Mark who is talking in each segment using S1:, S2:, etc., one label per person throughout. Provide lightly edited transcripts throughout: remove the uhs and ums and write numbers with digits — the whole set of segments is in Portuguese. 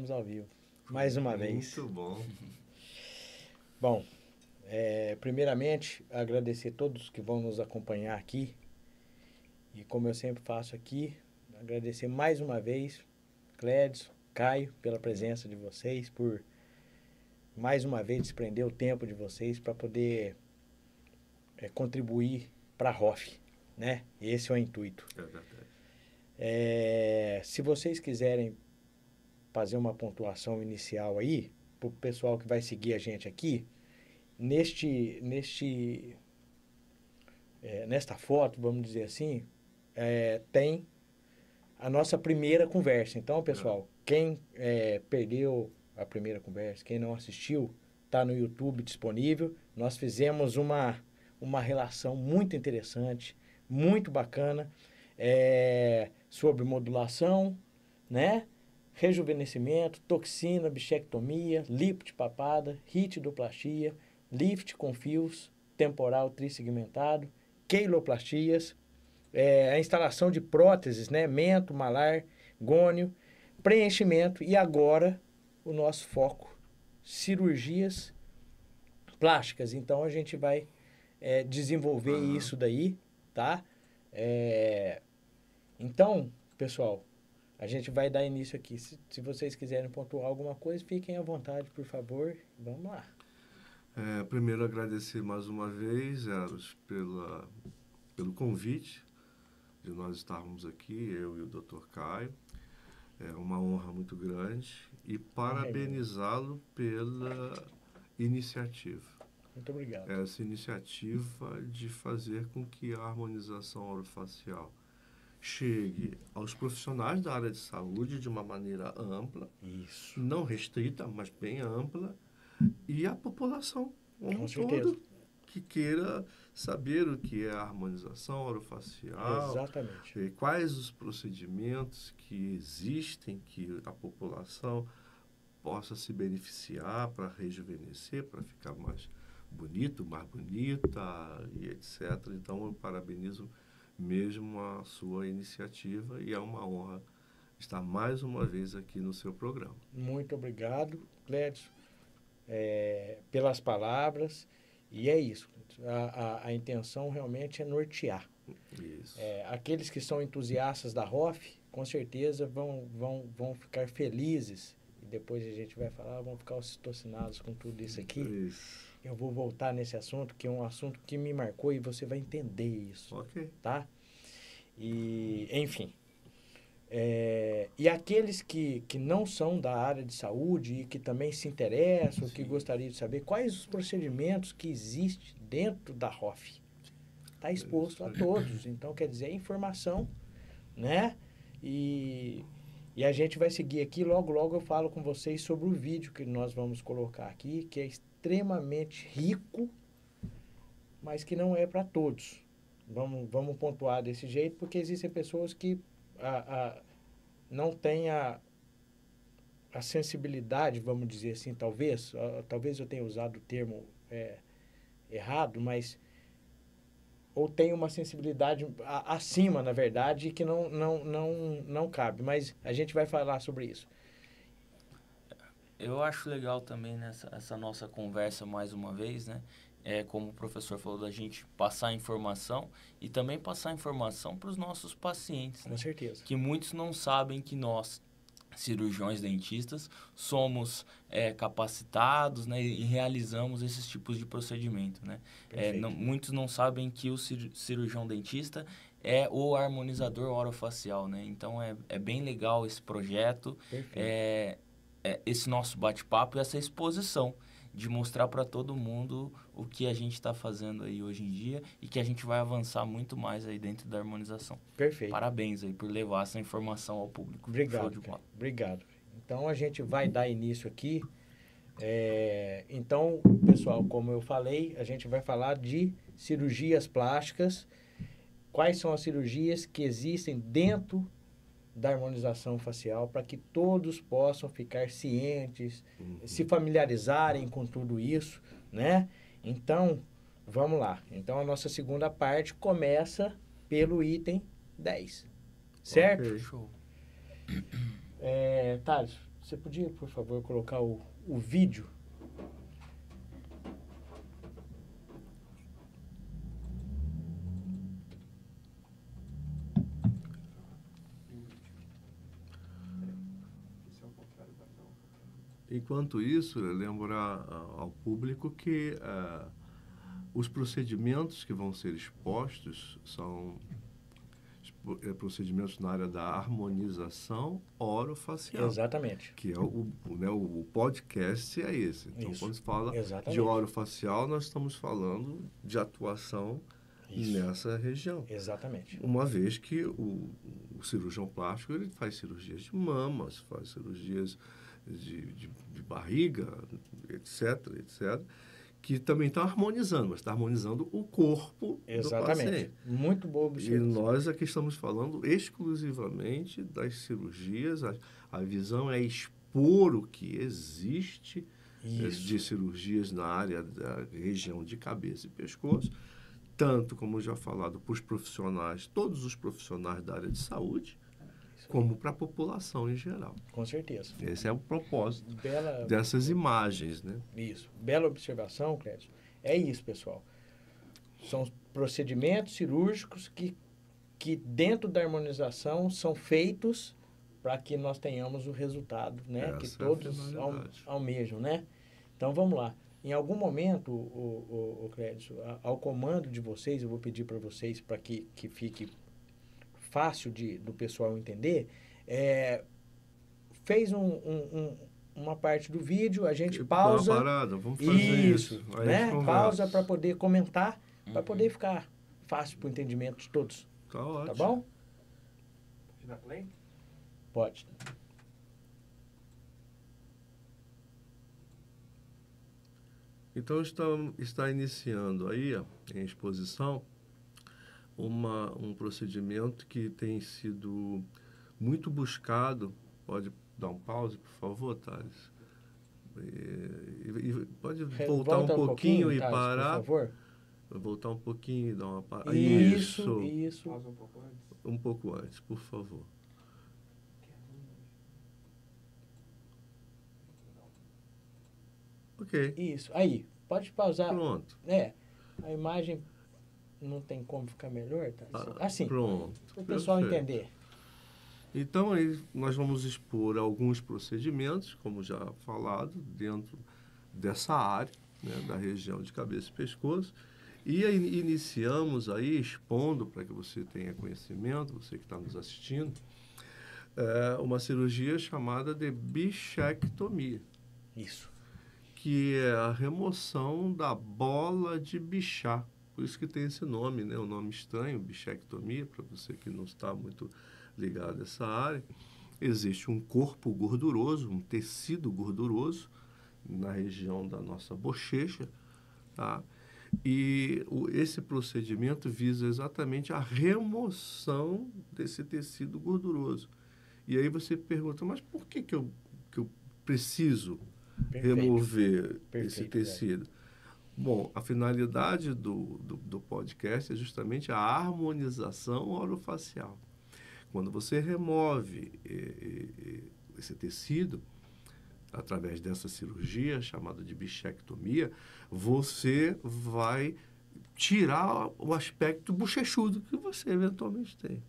S1: estamos ao vivo. Mais uma vez.
S2: Muito bom.
S1: Bom, primeiramente, agradecer a todos que vão nos acompanhar aqui. E como eu sempre faço aqui, agradecer mais uma vez, Clédson, Caio, pela presença de vocês, por mais uma vez desprender o tempo de vocês para poder contribuir para a ROF, né? Esse é o intuito.
S2: É verdade.
S1: Se vocês quiserem fazer uma pontuação inicial aí, para o pessoal que vai seguir a gente aqui, nesta foto, vamos dizer assim, tem a nossa primeira conversa. Então, pessoal, quem perdeu a primeira conversa, quem não assistiu, está no YouTube disponível. Nós fizemos uma relação muito interessante, muito bacana, sobre modulação, né? Rejuvenescimento, toxina, bichectomia, lipo de papada, ritidoplastia, lift com fios, temporal trissegmentado, queiloplastias, a instalação de próteses, né? Mento, malar, gônio, preenchimento e agora o nosso foco, cirurgias plásticas. Então a gente vai desenvolver isso daí, tá? Então, pessoal, a gente vai dar início aqui. Se vocês quiserem pontuar alguma coisa, fiquem à vontade, por favor. Vamos lá.
S2: Primeiro, agradecer mais uma vez, Eros, pelo convite de nós estarmos aqui, eu e o Dr. Caio. É uma honra muito grande e parabenizá-lo pela iniciativa.
S1: Muito obrigado.
S2: Essa iniciativa de fazer com que a harmonização orofacial chegue aos profissionais da área de saúde de uma maneira ampla,
S1: Isso.
S2: não restrita, mas bem ampla, e a população como um
S1: certeza.
S2: todo que queira saber o que é a harmonização orofacial,
S1: Exatamente.
S2: e quais os procedimentos que existem que a população possa se beneficiar para rejuvenescer, para ficar mais bonito, mais bonita e etc. Então, eu parabenizo mesmo a sua iniciativa e é uma honra estar mais uma vez aqui no seu programa.
S1: Muito obrigado, Clédson, pelas palavras. E é isso. A intenção realmente é nortear.
S2: Isso.
S1: Aqueles que são entusiastas da ROF, com certeza vão ficar felizes. E depois a gente vai falar, vão ficar ocitocinados com tudo isso aqui.
S2: Isso.
S1: Eu vou voltar nesse assunto, que é um assunto que me marcou e você vai entender isso.
S2: Ok.
S1: Tá? E, enfim. E aqueles que não são da área de saúde e que também se interessam, que gostariam de saber quais os procedimentos que existem dentro da ROF. Está exposto a todos. Então, quer dizer, é informação, né? E a gente vai seguir aqui. Logo, logo eu falo com vocês sobre o vídeo que nós vamos colocar aqui, que é extremamente rico, mas que não é para todos. Vamos pontuar desse jeito, porque existem pessoas que não têm a sensibilidade, vamos dizer assim, talvez eu tenha usado o termo errado, mas ou tem uma sensibilidade acima, na verdade, que não cabe. Mas a gente vai falar sobre isso.
S3: Eu acho legal também essa nossa conversa mais uma vez, né? Como o professor falou, da gente passar informação e também passar informação para os nossos pacientes.
S1: Com
S3: né?
S1: certeza.
S3: Que muitos não sabem que nós, cirurgiões dentistas, somos capacitados, né? E realizamos esses tipos de procedimento. Né? Muitos não sabem que o cirurgião dentista é o harmonizador orofacial. Né? Então, é bem legal esse projeto, esse nosso bate-papo e essa exposição de mostrar para todo mundo o que a gente está fazendo aí hoje em dia e que a gente vai avançar muito mais aí dentro da harmonização.
S1: Perfeito.
S3: Parabéns aí por levar essa informação ao público.
S1: Obrigado. Obrigado. Então, a gente vai dar início aqui. Então, pessoal, como eu falei, a gente vai falar de cirurgias plásticas. Quais são as cirurgias que existem dentro da harmonização facial para que todos possam ficar cientes, se familiarizarem com tudo isso, né? Então, vamos lá. Então, a nossa segunda parte começa pelo item 10, certo?
S2: Okay.
S3: Show.
S1: Thales, você podia, por favor, colocar o vídeo?
S2: Enquanto isso, lembrar ao público que os procedimentos que vão ser expostos são procedimentos na área da harmonização orofacial.
S1: Exatamente.
S2: Que é o podcast é esse. Então,
S1: Isso.
S2: quando se fala
S1: Exatamente.
S2: de orofacial, nós estamos falando de atuação nessa região.
S1: Exatamente.
S2: Uma vez que o cirurgião plástico ele faz cirurgias de mamas, faz cirurgias de barriga, etc., que também está harmonizando, mas está harmonizando o corpo do paciente.
S1: Muito boa observação.
S2: E nós aqui estamos falando exclusivamente das cirurgias. A visão é expor o que existe de cirurgias na área da região de cabeça e pescoço, tanto, como já falado, para os profissionais, todos os profissionais da área de saúde, como para a população em geral.
S1: Com certeza.
S2: Esse é o propósito dessas imagens, né?
S1: Isso. Bela observação, Clédio. É isso, pessoal. São procedimentos cirúrgicos que dentro da harmonização são feitos para que nós tenhamos o resultado, né? Que todos almejam, né? Então, vamos lá. Em algum momento, o Clédio, ao comando de vocês, eu vou pedir para vocês, para que fique fácil do pessoal entender, fez uma parte do vídeo, a gente pausa.
S2: Uma parada, vamos fazer isso.
S1: Aí né? Pausa para poder comentar, para poder ficar fácil para o entendimento de todos.
S2: Tá ótimo.
S1: Tá bom? Pode dar play? Pode.
S2: Então, está iniciando aí, em exposição, um procedimento que tem sido muito buscado. Pode dar um pause, por favor, Thales? E pode voltar um pouquinho e
S1: Thales,
S2: parar.
S1: por favor.
S2: Voltar um pouquinho e dar uma parada.
S1: Isso.
S2: Pausa um pouco antes. Um pouco antes, por favor. Ok.
S1: Isso. Aí, pode pausar.
S2: Pronto.
S1: A imagem não tem como ficar melhor, tá? Assim.
S2: Pronto.
S1: Para o pessoal entender.
S2: Então, aí nós vamos expor alguns procedimentos, como já falado, dentro dessa área, né, da região de cabeça e pescoço. E aí, iniciamos aí expondo, para que você tenha conhecimento, você que está nos assistindo, uma cirurgia chamada de bichectomia.
S1: Isso.
S2: Que é a remoção da bola de Bichat. Por isso que tem esse nome, né? Um nome estranho, bichectomia, para você que não está muito ligado a essa área. Existe um corpo gorduroso, um tecido gorduroso na região da nossa bochecha, tá? E esse procedimento visa exatamente a remoção desse tecido gorduroso. E aí você pergunta, mas por que eu preciso remover esse tecido? Bom, a finalidade do podcast é justamente a harmonização orofacial. Quando você remove esse tecido, através dessa cirurgia chamada de bichectomia, você vai tirar o aspecto bochechudo que você eventualmente tem.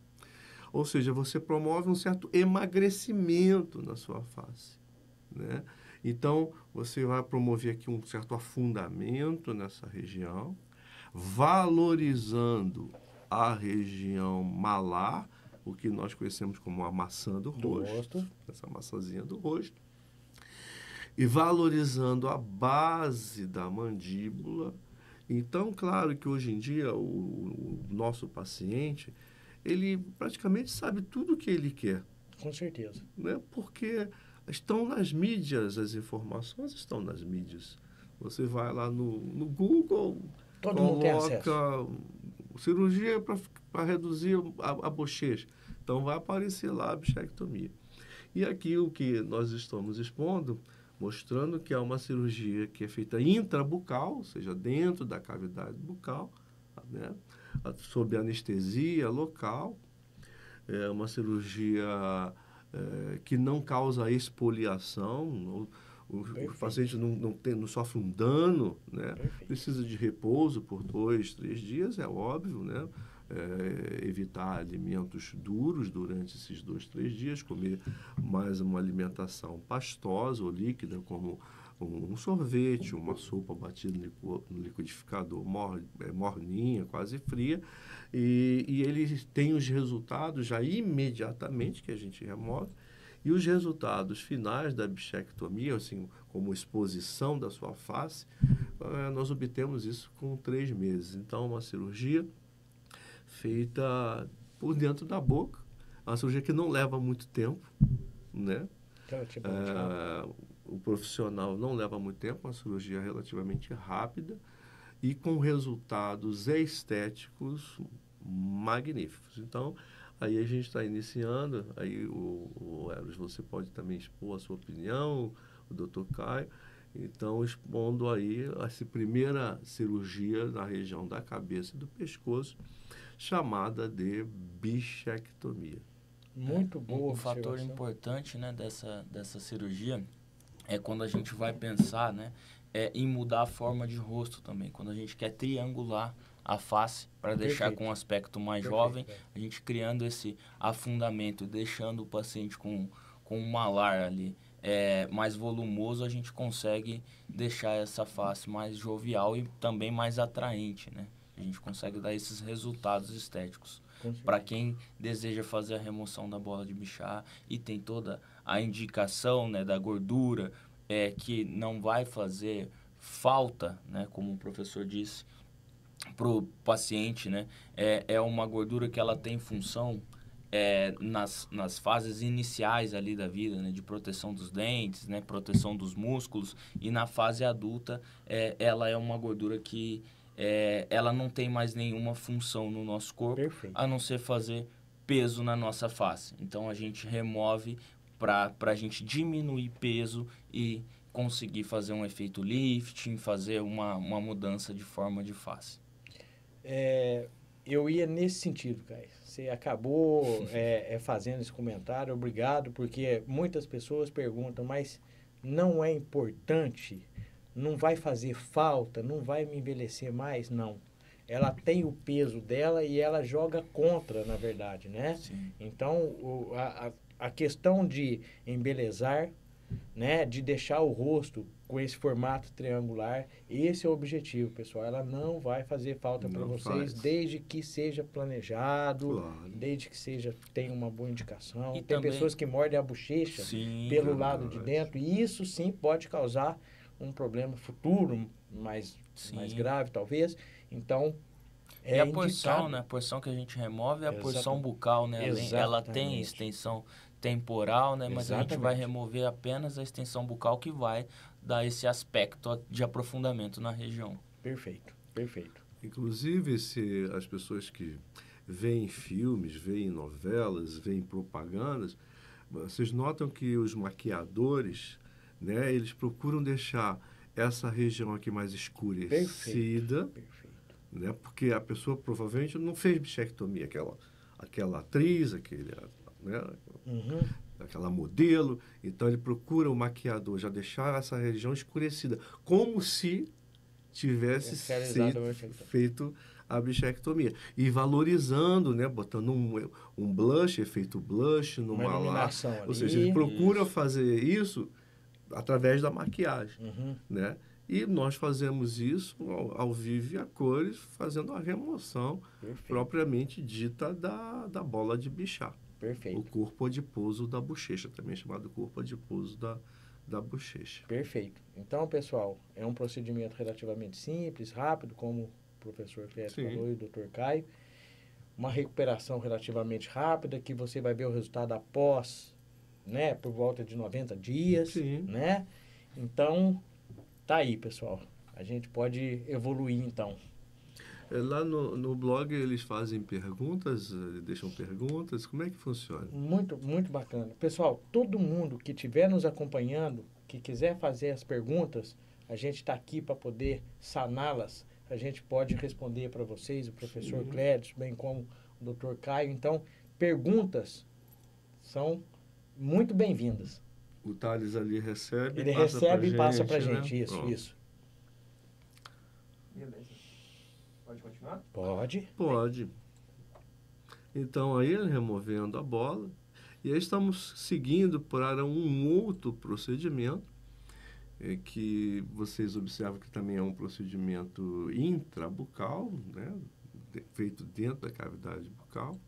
S2: Ou seja, você promove um certo emagrecimento na sua face, né? Então, você vai promover aqui um certo afundamento nessa região, valorizando a região malar, o que nós conhecemos como a maçã do rosto, essa maçãzinha do rosto, e valorizando a base da mandíbula. Então, claro que hoje em dia o nosso paciente, ele praticamente sabe tudo o que ele quer.
S1: Com certeza.
S2: Né? Porque estão nas mídias, as informações estão nas mídias. Você vai lá no Google,
S1: todo mundo tem acesso.
S2: Cirurgia para reduzir a bochecha. Então, vai aparecer lá a bichectomia. E aqui o que nós estamos expondo, mostrando que é uma cirurgia que é feita intrabucal, ou seja, dentro da cavidade bucal, né? Sob anestesia local. É uma cirurgia que não causa exfoliação, o paciente não sofre um dano, né? Precisa de repouso por 2, 3 dias, é óbvio, né? Evitar alimentos duros durante esses 2, 3 dias, comer mais uma alimentação pastosa ou líquida, como um sorvete, uma sopa batida no liquidificador morninha, quase fria, e ele tem os resultados já imediatamente que a gente remove, e os resultados finais da bichectomia, assim, como exposição da sua face, nós obtemos isso com 3 meses. Então, uma cirurgia feita por dentro da boca, uma cirurgia que não leva muito tempo, né? O profissional não leva muito tempo, uma cirurgia relativamente rápida e com resultados estéticos magníficos. Então, aí a gente está iniciando, aí o Eros, você pode também expor a sua opinião, o Dr. Caio, então expondo aí essa primeira cirurgia na região da cabeça e do pescoço, chamada de bichectomia.
S1: Muito boa.
S3: Um fator importante, né, dessa cirurgia é quando a gente vai pensar, né, em mudar a forma de rosto também. Quando a gente quer triangular a face para deixar com um aspecto mais jovem, a gente criando esse afundamento, deixando o paciente com um malar ali mais volumoso, a gente consegue deixar essa face mais jovial e também mais atraente, né? A gente consegue dar esses resultados estéticos. Para quem deseja fazer a remoção da bola de Bichat e tem toda a indicação, né, da gordura, que não vai fazer falta, né, como o professor disse, para o paciente, né, é uma gordura que ela tem função nas fases iniciais ali da vida, né, de proteção dos dentes, né, proteção dos músculos, e na fase adulta ela é uma gordura que ela não tem mais nenhuma função no nosso corpo, a não ser fazer peso na nossa face. Então, a gente remove para a gente diminuir peso e conseguir fazer um efeito lifting, fazer uma mudança de forma de face.
S1: Eu ia nesse sentido, Caio. Você acabou fazendo esse comentário, obrigado, porque muitas pessoas perguntam, mas não é importante? Não vai fazer falta? Não vai me envelhecer mais? Não. Ela tem o peso dela e ela joga contra, na verdade, né?
S3: Sim.
S1: Então, a questão de embelezar, né, de deixar o rosto com esse formato triangular, esse é o objetivo, pessoal. Ela não vai fazer falta para vocês, desde que seja planejado, desde que tenha uma boa indicação.
S3: E
S1: tem
S3: também
S1: pessoas que mordem a bochecha pelo lado de dentro, e isso sim pode causar um problema futuro mais grave, talvez. Então,
S3: e a porção, né? A porção que a gente remove é a porção bucal, né? Ela tem extensão temporal, né? Mas a gente vai remover apenas a extensão bucal, que vai dar esse aspecto de aprofundamento na região.
S1: Perfeito.
S2: Inclusive, as pessoas que veem filmes, veem novelas, veem propagandas, vocês notam que os maquiadores, né, eles procuram deixar essa região aqui mais escurecida, né, porque a pessoa provavelmente não fez bichectomia, aquela atriz, aquela modelo, então ele procura o maquiador já deixar essa região escurecida, como se tivesse feito a bichectomia. E valorizando, né, botando um blush, efeito blush, numa
S1: iluminação ali.
S2: Ou seja, ele procura fazer isso através da maquiagem, né? E nós fazemos isso ao vivo e a cores, fazendo a remoção propriamente dita da bola de Bichat.
S1: Perfeito.
S2: O corpo adiposo da bochecha, também chamado corpo adiposo da bochecha.
S1: Perfeito. Então, pessoal, é um procedimento relativamente simples, rápido, como o professor Clédio falou e o Dr. Caio. Uma recuperação relativamente rápida, que você vai ver o resultado após, né, por volta de 90 dias, né? Então, tá aí, pessoal. A gente pode evoluir, então.
S2: Lá no blog eles fazem perguntas, deixam perguntas, como é que funciona?
S1: Muito, muito bacana. Pessoal, todo mundo que estiver nos acompanhando, que quiser fazer as perguntas, a gente está aqui para poder saná-las. A gente pode responder para vocês, o professor Clédio, bem como o Dr. Caio. Então, perguntas são muito bem-vindas.
S2: O Thales ali recebe,
S1: Ele recebe e passa pra
S2: né?
S1: gente, isso,
S2: Pronto.
S1: isso.
S3: Beleza. Pode continuar?
S1: Pode.
S2: Pode. Então, aí removendo a bola, e aí estamos seguindo para um outro procedimento, que vocês observam que também é um procedimento intrabucal, né? Feito dentro da cavidade bucal,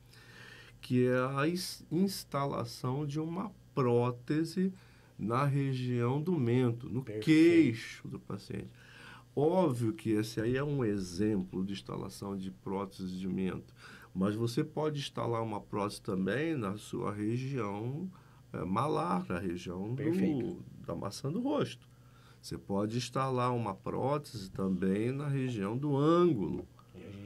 S2: que é a instalação de uma prótese na região do mento, no
S1: Perfeito.
S2: queixo do paciente. Óbvio que esse aí é um exemplo de instalação de prótese de mento, mas você pode instalar uma prótese também na sua região malar, na região da maçã do rosto. Você pode instalar uma prótese também na região do ângulo.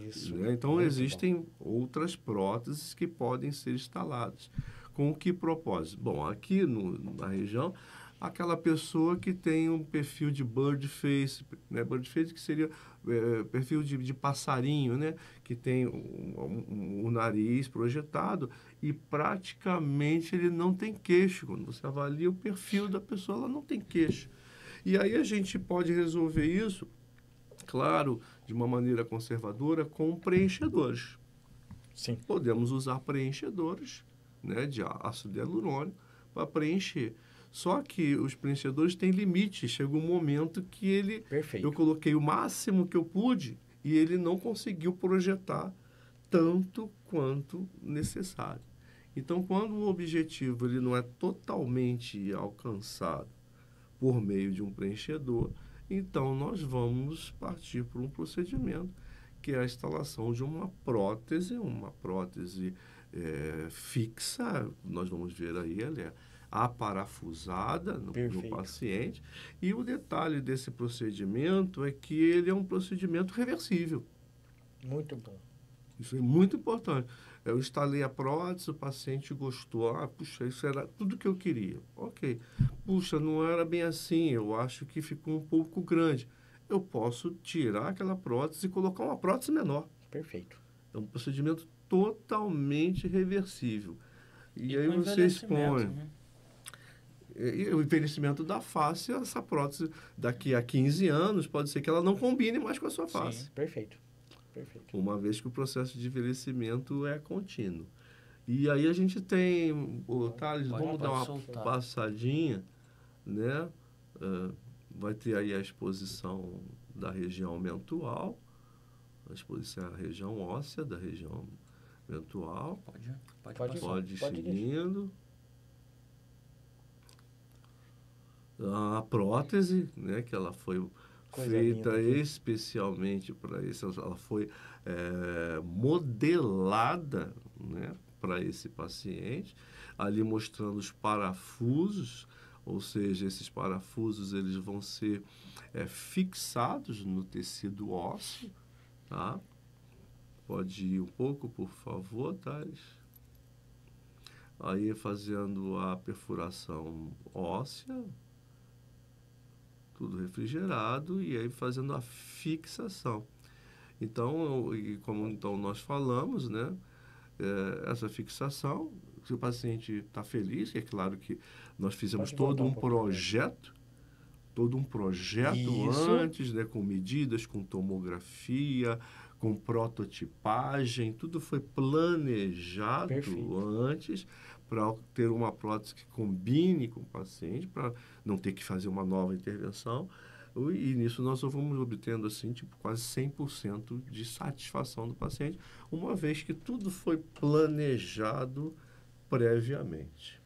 S1: Isso.
S2: Né? Então,
S1: Muito
S2: existem outras próteses que podem ser instaladas. Com que propósito? Bom, aqui na região, aquela pessoa que tem um perfil de bird face, né? Bird face que seria perfil de passarinho, né? Que tem o nariz projetado e praticamente ele não tem queixo. Quando você avalia o perfil da pessoa, ela não tem queixo. E aí a gente pode resolver isso, claro, de uma maneira conservadora, com preenchedores.
S1: Sim.
S2: Podemos usar preenchedores, né, de ácido hialurônico para preencher. Só que os preenchedores têm limite. Chega um momento que ele...
S1: Perfeito.
S2: Eu coloquei o máximo que eu pude e ele não conseguiu projetar tanto quanto necessário. Então, quando o objetivo ele não é totalmente alcançado por meio de um preenchedor, então nós vamos partir para um procedimento que é a instalação de uma prótese fixa. Nós vamos ver aí, ela é aparafusada no paciente. E o detalhe desse procedimento é que ele é um procedimento reversível.
S1: Muito bom.
S2: Isso é muito importante. Eu instalei a prótese, o paciente gostou. Puxa, isso era tudo que eu queria. Ok. Puxa, não era bem assim. Eu acho que ficou um pouco grande. Eu posso tirar aquela prótese e colocar uma prótese menor.
S1: Perfeito.
S2: É um procedimento totalmente reversível. E aí você expõe.
S3: Né?
S2: E o envelhecimento da face, essa prótese, daqui a 15 anos, pode ser que ela não combine mais com a sua face.
S1: Sim, perfeito. Perfeito.
S2: Uma vez que o processo de envelhecimento é contínuo. E aí a gente tem, Thales, vamos dar uma passadinha, né? Vai ter aí a exposição da região mentual, a exposição à região óssea da região mentual. Pode ir seguindo. A prótese, né, que ela foi feita especialmente para isso, ela foi modelada, né, para esse paciente, ali mostrando os parafusos, ou seja, esses parafusos eles vão ser fixados no tecido ósseo, tá? Pode ir um pouco, por favor, Thales. Aí fazendo a perfuração óssea, tudo refrigerado, e aí fazendo a fixação. Então, como então nós falamos, né, essa fixação, se o paciente está feliz, é claro que nós fizemos todo um projeto
S1: Isso.
S2: antes, né, com medidas, com tomografia, com prototipagem, tudo foi planejado antes para ter uma prótese que combine com o paciente, para não ter que fazer uma nova intervenção. E nisso nós vamos obtendo assim, quase 100% de satisfação do paciente, uma vez que tudo foi planejado previamente.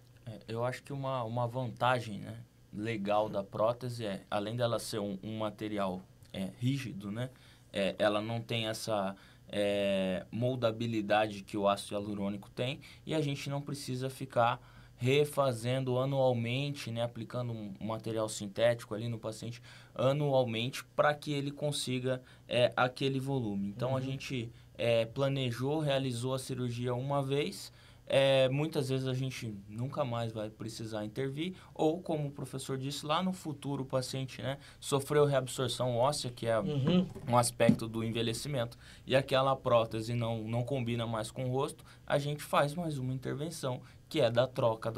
S3: Eu acho que uma vantagem, né, legal da prótese além dela ser um material rígido, né, ela não tem essa moldabilidade que o ácido hialurônico tem, e a gente não precisa ficar refazendo anualmente, né, aplicando um material sintético ali no paciente anualmente para que ele consiga aquele volume. Então, a gente planejou, realizou a cirurgia uma vez, muitas vezes a gente nunca mais vai precisar intervir, ou como o professor disse, lá no futuro o paciente, né, sofreu reabsorção óssea, que é um aspecto do envelhecimento, e aquela prótese não combina mais com o rosto, a gente faz mais uma intervenção, que é da troca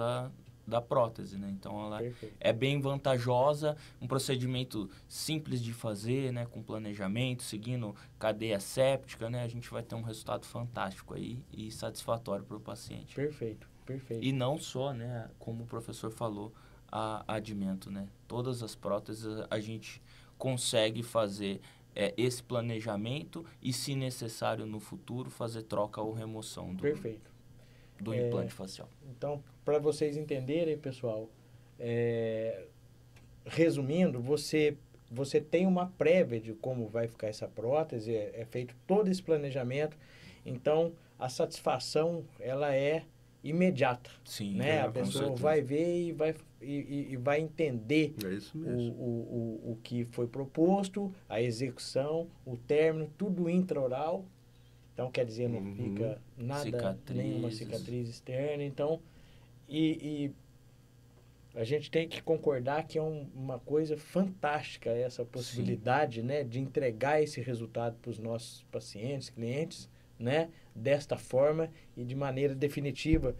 S3: da prótese, né? Então, ela
S1: Perfeito.
S3: é bem vantajosa, um procedimento simples de fazer, né? Com planejamento, seguindo cadeia séptica, né? A gente vai ter um resultado fantástico aí e satisfatório para o paciente.
S1: Perfeito, perfeito.
S3: E não só, né? Como o professor falou, a adimento, né? Todas as próteses a gente consegue fazer esse planejamento e, se necessário no futuro, fazer troca ou remoção
S1: Perfeito.
S3: do implante facial.
S1: Então, para vocês entenderem, pessoal, resumindo, você tem uma prévia de como vai ficar essa prótese, é feito todo esse planejamento, então a satisfação ela é imediata.
S3: Sim,
S1: né? A pessoa vai ver e vai entender
S2: isso mesmo.
S1: o que foi proposto, a execução, o término, tudo intraoral. Então, quer dizer, não fica nada, nenhuma cicatriz externa. Então, e a gente tem que concordar que é uma coisa fantástica essa possibilidade, né, de entregar esse resultado para os nossos pacientes, clientes, né, desta forma e de maneira definitiva.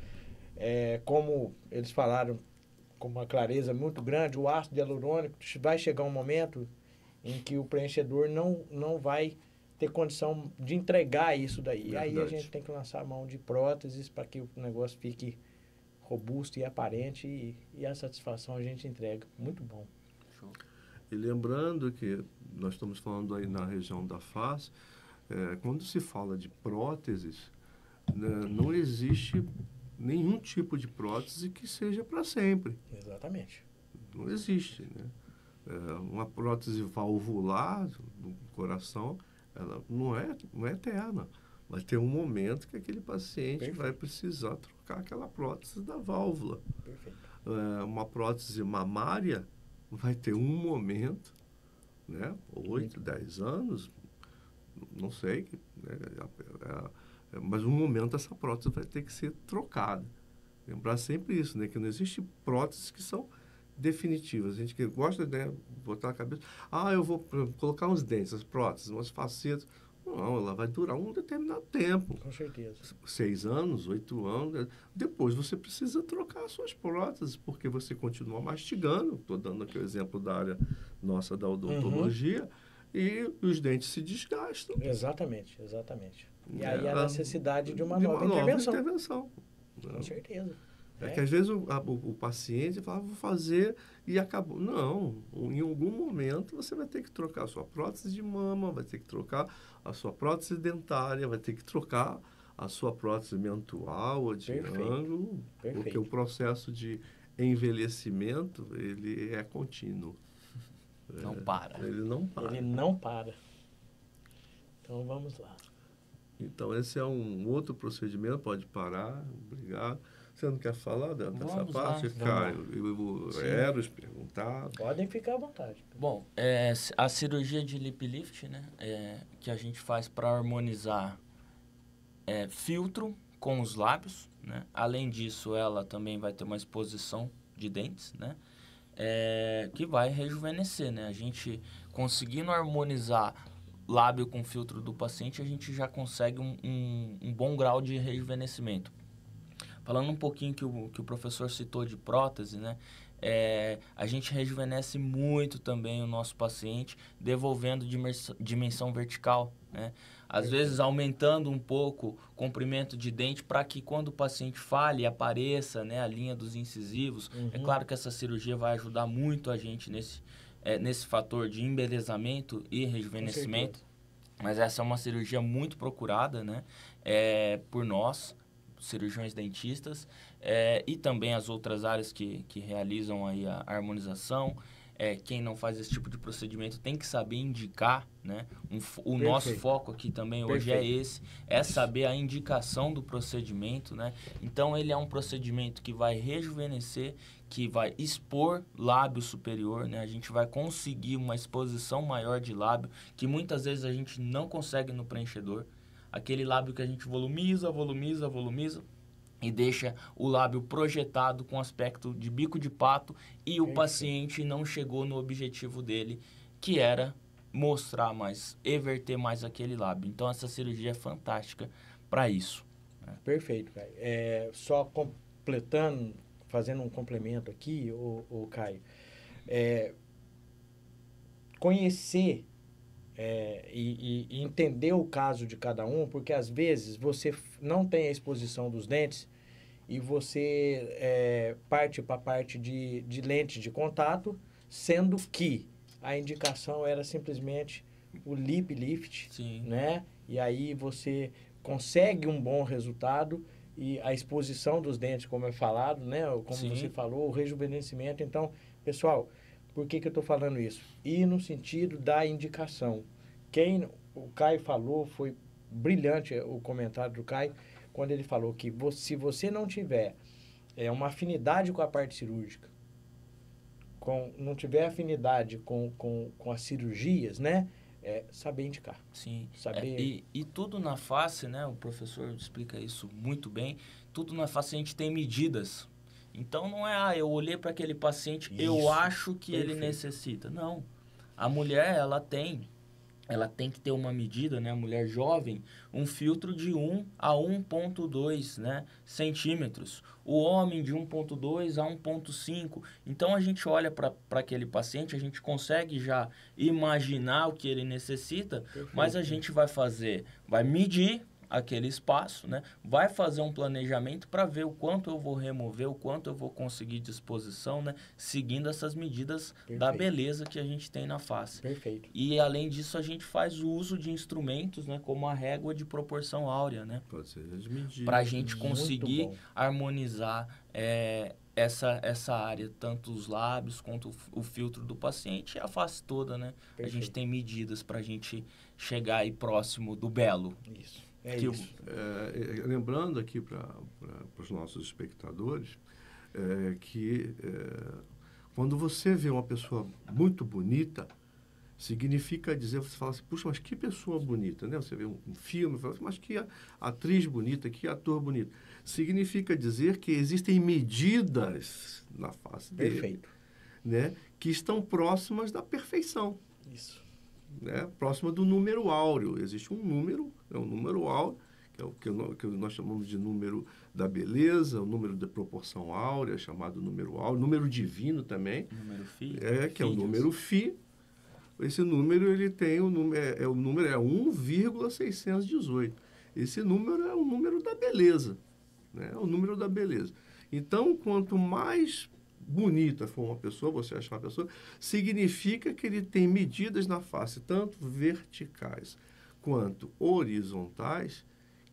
S1: Como eles falaram com uma clareza muito grande, o ácido hialurônico vai chegar um momento em que o preenchedor não vai ter condição de entregar isso daí.
S2: Verdade.
S1: Aí a gente tem que lançar a mão de próteses para que o negócio fique robusto e aparente e a satisfação a gente entrega. Muito bom.
S3: Show.
S2: E lembrando que nós estamos falando aí na região da face, quando se fala de próteses, né, não existe nenhum tipo de prótese que seja para sempre.
S1: Exatamente.
S2: Não existe, né? Uma prótese valvular do coração, ela não é eterna. Vai ter um momento que aquele paciente vai precisar trocar aquela prótese da válvula.
S1: Perfeito.
S2: Uma prótese mamária vai ter um momento, né? 8, 10 anos, não sei, né? Mas um momento essa prótese vai ter que ser trocada. Lembrar sempre isso, né? Que não existe próteses que são definitivas. A gente que gosta de, né, botar na cabeça, eu vou colocar uns dentes, as próteses, umas facetas. Não, ela vai durar um determinado tempo.
S1: Com certeza. 6
S2: anos, 8 anos. Depois você precisa trocar as suas próteses, porque você continua mastigando. Estou dando aqui o exemplo da área nossa da odontologia. E os dentes se desgastam.
S1: Exatamente. E aí a necessidade de uma nova intervenção. Com certeza.
S2: Que às vezes o paciente fala, vou fazer e acabou. Não, em algum momento você vai ter que trocar a sua prótese de mama, vai ter que trocar a sua prótese dentária, vai ter que trocar a sua prótese mentual ou de ângulo, porque o processo de envelhecimento, ele é contínuo.
S3: Não para.
S2: Ele não para.
S1: Ele não para. Então, vamos lá.
S2: Então, esse é um outro procedimento, pode parar, obrigado. Você não quer falar dessa parte, Caio? O Eros perguntar.
S1: Podem ficar à vontade.
S3: Bom, a cirurgia de lip lift, né, que a gente faz para harmonizar filtro com os lábios, né? Além disso, ela também vai ter uma exposição de dentes, né? Que vai rejuvenescer, né? A gente conseguindo harmonizar lábio com filtro do paciente, a gente já consegue um bom grau de rejuvenescimento. Falando um pouquinho que o professor citou de prótese, né? A gente rejuvenesce muito também o nosso paciente, devolvendo dimensão vertical, né? Às vezes aumentando um pouco o comprimento de dente para que quando o paciente fale e apareça, né, a linha dos incisivos. É claro que essa cirurgia vai ajudar muito a gente nesse fator de embelezamento e rejuvenescimento. Mas essa é uma cirurgia muito procurada, né? Por nós, cirurgiões dentistas, e também as outras áreas que realizam aí a harmonização. Quem não faz esse tipo de procedimento tem que saber indicar, né? O nosso foco aqui também hoje é esse, saber a indicação do procedimento, né? Então, ele é um procedimento que vai rejuvenescer, que vai expor lábio superior, né? A gente vai conseguir uma exposição maior de lábio, que muitas vezes a gente não consegue no preenchedor. Aquele lábio que a gente volumiza e deixa o lábio projetado com aspecto de bico de pato e o paciente não chegou no objetivo dele, que era mostrar mais, everter mais aquele lábio. Então, essa cirurgia é fantástica para isso.
S1: Perfeito, Caio. Só completando fazendo um complemento aqui, o Caio, conhecer e entender o caso de cada um, porque às vezes você não tem a exposição dos dentes e você parte para a parte de lente de contato, sendo que a indicação era simplesmente o lip lift,
S3: Sim.
S1: né? E aí você consegue um bom resultado e a exposição dos dentes, como é falado, né? Como
S3: Sim.
S1: você falou, o rejuvenescimento. Então, pessoal, por que eu estou falando isso? E no sentido da indicação. O Caio falou, foi brilhante o comentário do Caio, quando ele falou que se você não tiver uma afinidade com a parte cirúrgica, não tiver afinidade com as cirurgias, né? Saber indicar.
S3: Sim.
S1: Saber...
S3: E tudo na face, né? O professor explica isso muito bem. Tudo na face a gente tem medidas. Então não é, eu olhei para aquele paciente, eu acho que ele necessita. Não. A mulher, ela tem que ter uma medida, né? A mulher jovem, um filtro de 1 a 1,2, né, centímetros. O homem de 1,2 a 1,5. Então, a gente olha para aquele paciente, a gente consegue já imaginar o que ele necessita, mas a gente vai medir aquele espaço, né? Vai fazer um planejamento para ver o quanto eu vou remover, o quanto eu vou conseguir disposição, né? Seguindo essas medidas da beleza que a gente tem na face.
S1: Perfeito.
S3: E além disso, a gente faz o uso de instrumentos, né? Como a régua de proporção áurea, né?
S2: Pode ser as medidas.
S3: Para a gente conseguir harmonizar essa área, tanto os lábios quanto o filtro do paciente e a face toda, né? A gente tem medidas para a gente chegar aí próximo do belo.
S1: Isso.
S2: Lembrando aqui para os nossos espectadores que quando você vê uma pessoa muito bonita, significa dizer, você fala assim, puxa, mas que pessoa bonita, né? Você vê um filme, fala assim, mas que atriz bonita, que ator bonito. Significa dizer que existem medidas na face dele, né? Que estão próximas da perfeição.
S1: Isso.
S2: Né? Próxima do número áureo. Existe um número, um número áureo, que é o que nós chamamos de número da beleza, o número da proporção áurea, chamado número áureo, número divino também.
S3: Número Φ.
S2: Que é o número Φ. Esse número, ele tem o número é 1,618. Esse número é o número da beleza, né? É o número da beleza. Então, quanto mais bonita for uma pessoa, você achar uma pessoa, significa que ele tem medidas na face, tanto verticais quanto horizontais,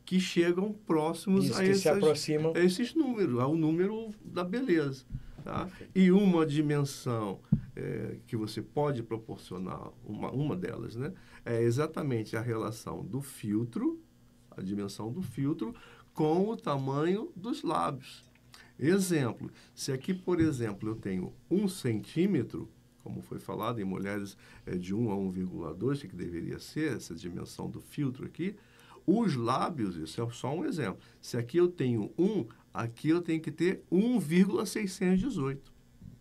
S2: que chegam próximos a esses números, ao número da beleza. Tá? E uma dimensão que você pode proporcionar, uma delas, né, é exatamente a relação do filtro, a dimensão do filtro, com o tamanho dos lábios. Exemplo, se aqui, por exemplo, eu tenho 1 centímetro, como foi falado, em mulheres de 1 a 1,2, que deveria ser essa dimensão do filtro aqui, os lábios, isso é só um exemplo. Se aqui eu tenho 1, aqui eu tenho que ter 1,618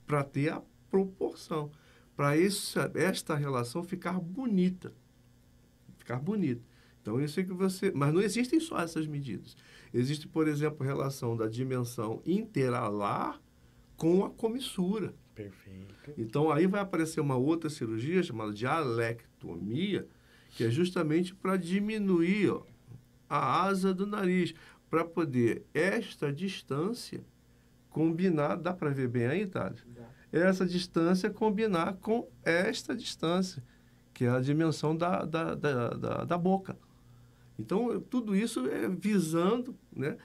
S2: para ter a proporção, para esta relação ficar bonita. Então, isso é que você... Mas não existem só essas medidas. Existe, por exemplo, a relação da dimensão interalar com a comissura.
S1: Perfeito.
S2: Então, aí vai aparecer uma outra cirurgia chamada de alectomia, que é justamente para diminuir a asa do nariz, para poder esta distância combinar... Dá para ver bem aí, Thales? Essa distância combinar com esta distância, que é a dimensão da boca. Então, tudo isso é visando, né,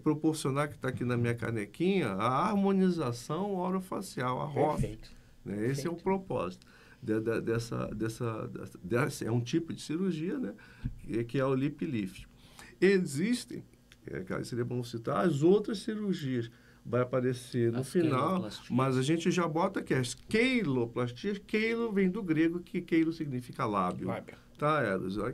S2: proporcionar, que está aqui na minha canequinha, a harmonização orofacial, a ROF. Né? Esse é o propósito dessa é um tipo de cirurgia, né, que é o lip lift. Existem, seria bom citar, as outras cirurgias. Vai aparecer no final, mas a gente já bota aqui as queiloplastia. Queilo vem do grego, que queilo significa lábio. Tá,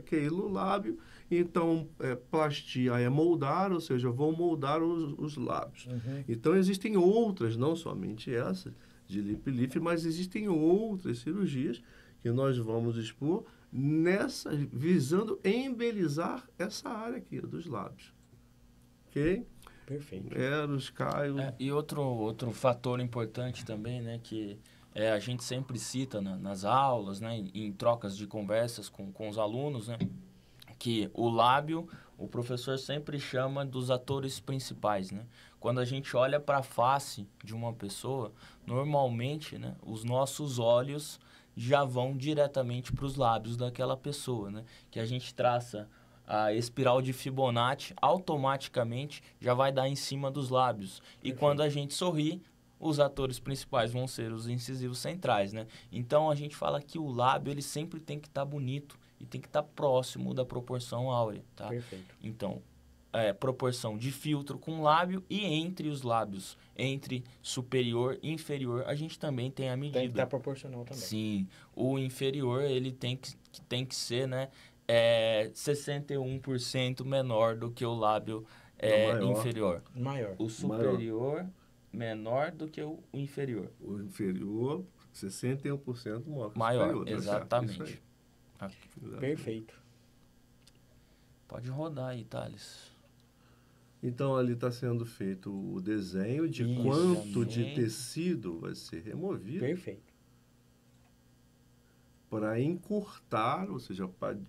S2: queilo, lábio. Então, plastia é moldar, ou seja, eu vou moldar os lábios.
S1: Uhum.
S2: Então, existem outras, não somente essa, de lip lift, mas existem outras cirurgias que nós vamos expor visando embelezar essa área aqui dos lábios. Ok?
S1: Perfeito.
S2: Eros, Caio.
S3: E outro fator importante também, né, que a gente sempre cita nas aulas, né, em trocas de conversas com os alunos, né, que o lábio, o professor sempre chama dos atores principais, né? Quando a gente olha para a face de uma pessoa, normalmente, né, os nossos olhos já vão diretamente para os lábios daquela pessoa, né? Que a gente traça a espiral de Fibonacci, automaticamente já vai dar em cima dos lábios. E quando a gente sorri, os atores principais vão ser os incisivos centrais, né? Então, a gente fala que o lábio, ele sempre tem que estar bonito e tem que estar próximo da proporção áurea, tá?
S1: Perfeito.
S3: Então, proporção de filtro com lábio e entre os lábios, entre superior e inferior, a gente também tem a medida.
S1: Tem que estar proporcional também.
S3: Sim, o inferior, ele tem que ser, né, 61% menor do que o lábio inferior.
S1: Maior.
S3: O superior menor do que o inferior.
S2: O inferior, 61% maior que o
S3: Maior,
S2: superior.
S3: exatamente.
S1: Perfeito.
S3: Pode rodar aí, Thales.
S2: Então, ali está sendo feito o desenho de
S1: Isso,
S2: quanto
S3: também.
S2: de tecido vai ser removido
S1: Perfeito.
S2: para encurtar, ou seja,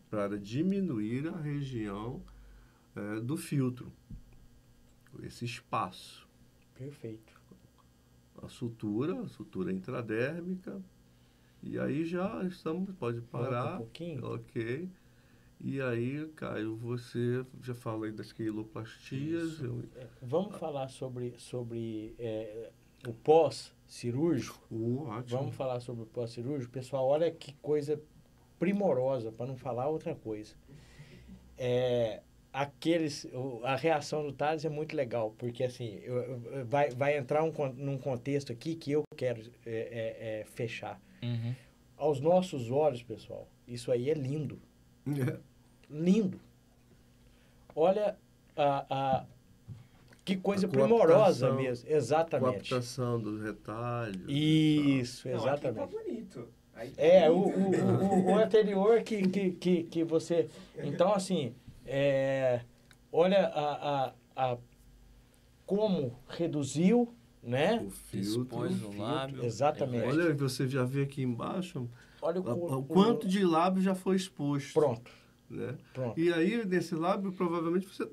S2: para diminuir a região do filtro, esse espaço.
S1: Perfeito.
S2: A sutura intradérmica, e aí já estamos, pode parar.
S1: Volta um pouquinho.
S2: Ok. E aí, Caio, você já falou aí das queiloplastias.
S1: Vamos falar sobre o pós-cirúrgico?
S2: Ótimo.
S1: Vamos falar sobre o pós-cirúrgico. Pessoal, olha que coisa primorosa, para não falar outra coisa. A reação do Thales é muito legal, porque assim, vai entrar num contexto aqui que eu quero fechar.
S3: Uhum.
S1: Aos nossos olhos, pessoal, isso aí é lindo. Lindo. Olha que coisa primorosa mesmo. Exatamente.
S2: Coaptação dos retalhos.
S1: Isso,
S4: Não,
S1: exatamente.
S4: aqui tá bonito. Aí tá
S1: O anterior que você... Então, assim, olha como reduziu, né?
S2: O filtro.
S3: Expôs no lábio.
S1: Exatamente.
S2: Olha, você já vê aqui embaixo
S1: Olha
S2: o quanto de lábio já foi exposto.
S1: Pronto.
S2: Né?
S1: Pronto.
S2: E aí, nesse lábio, provavelmente você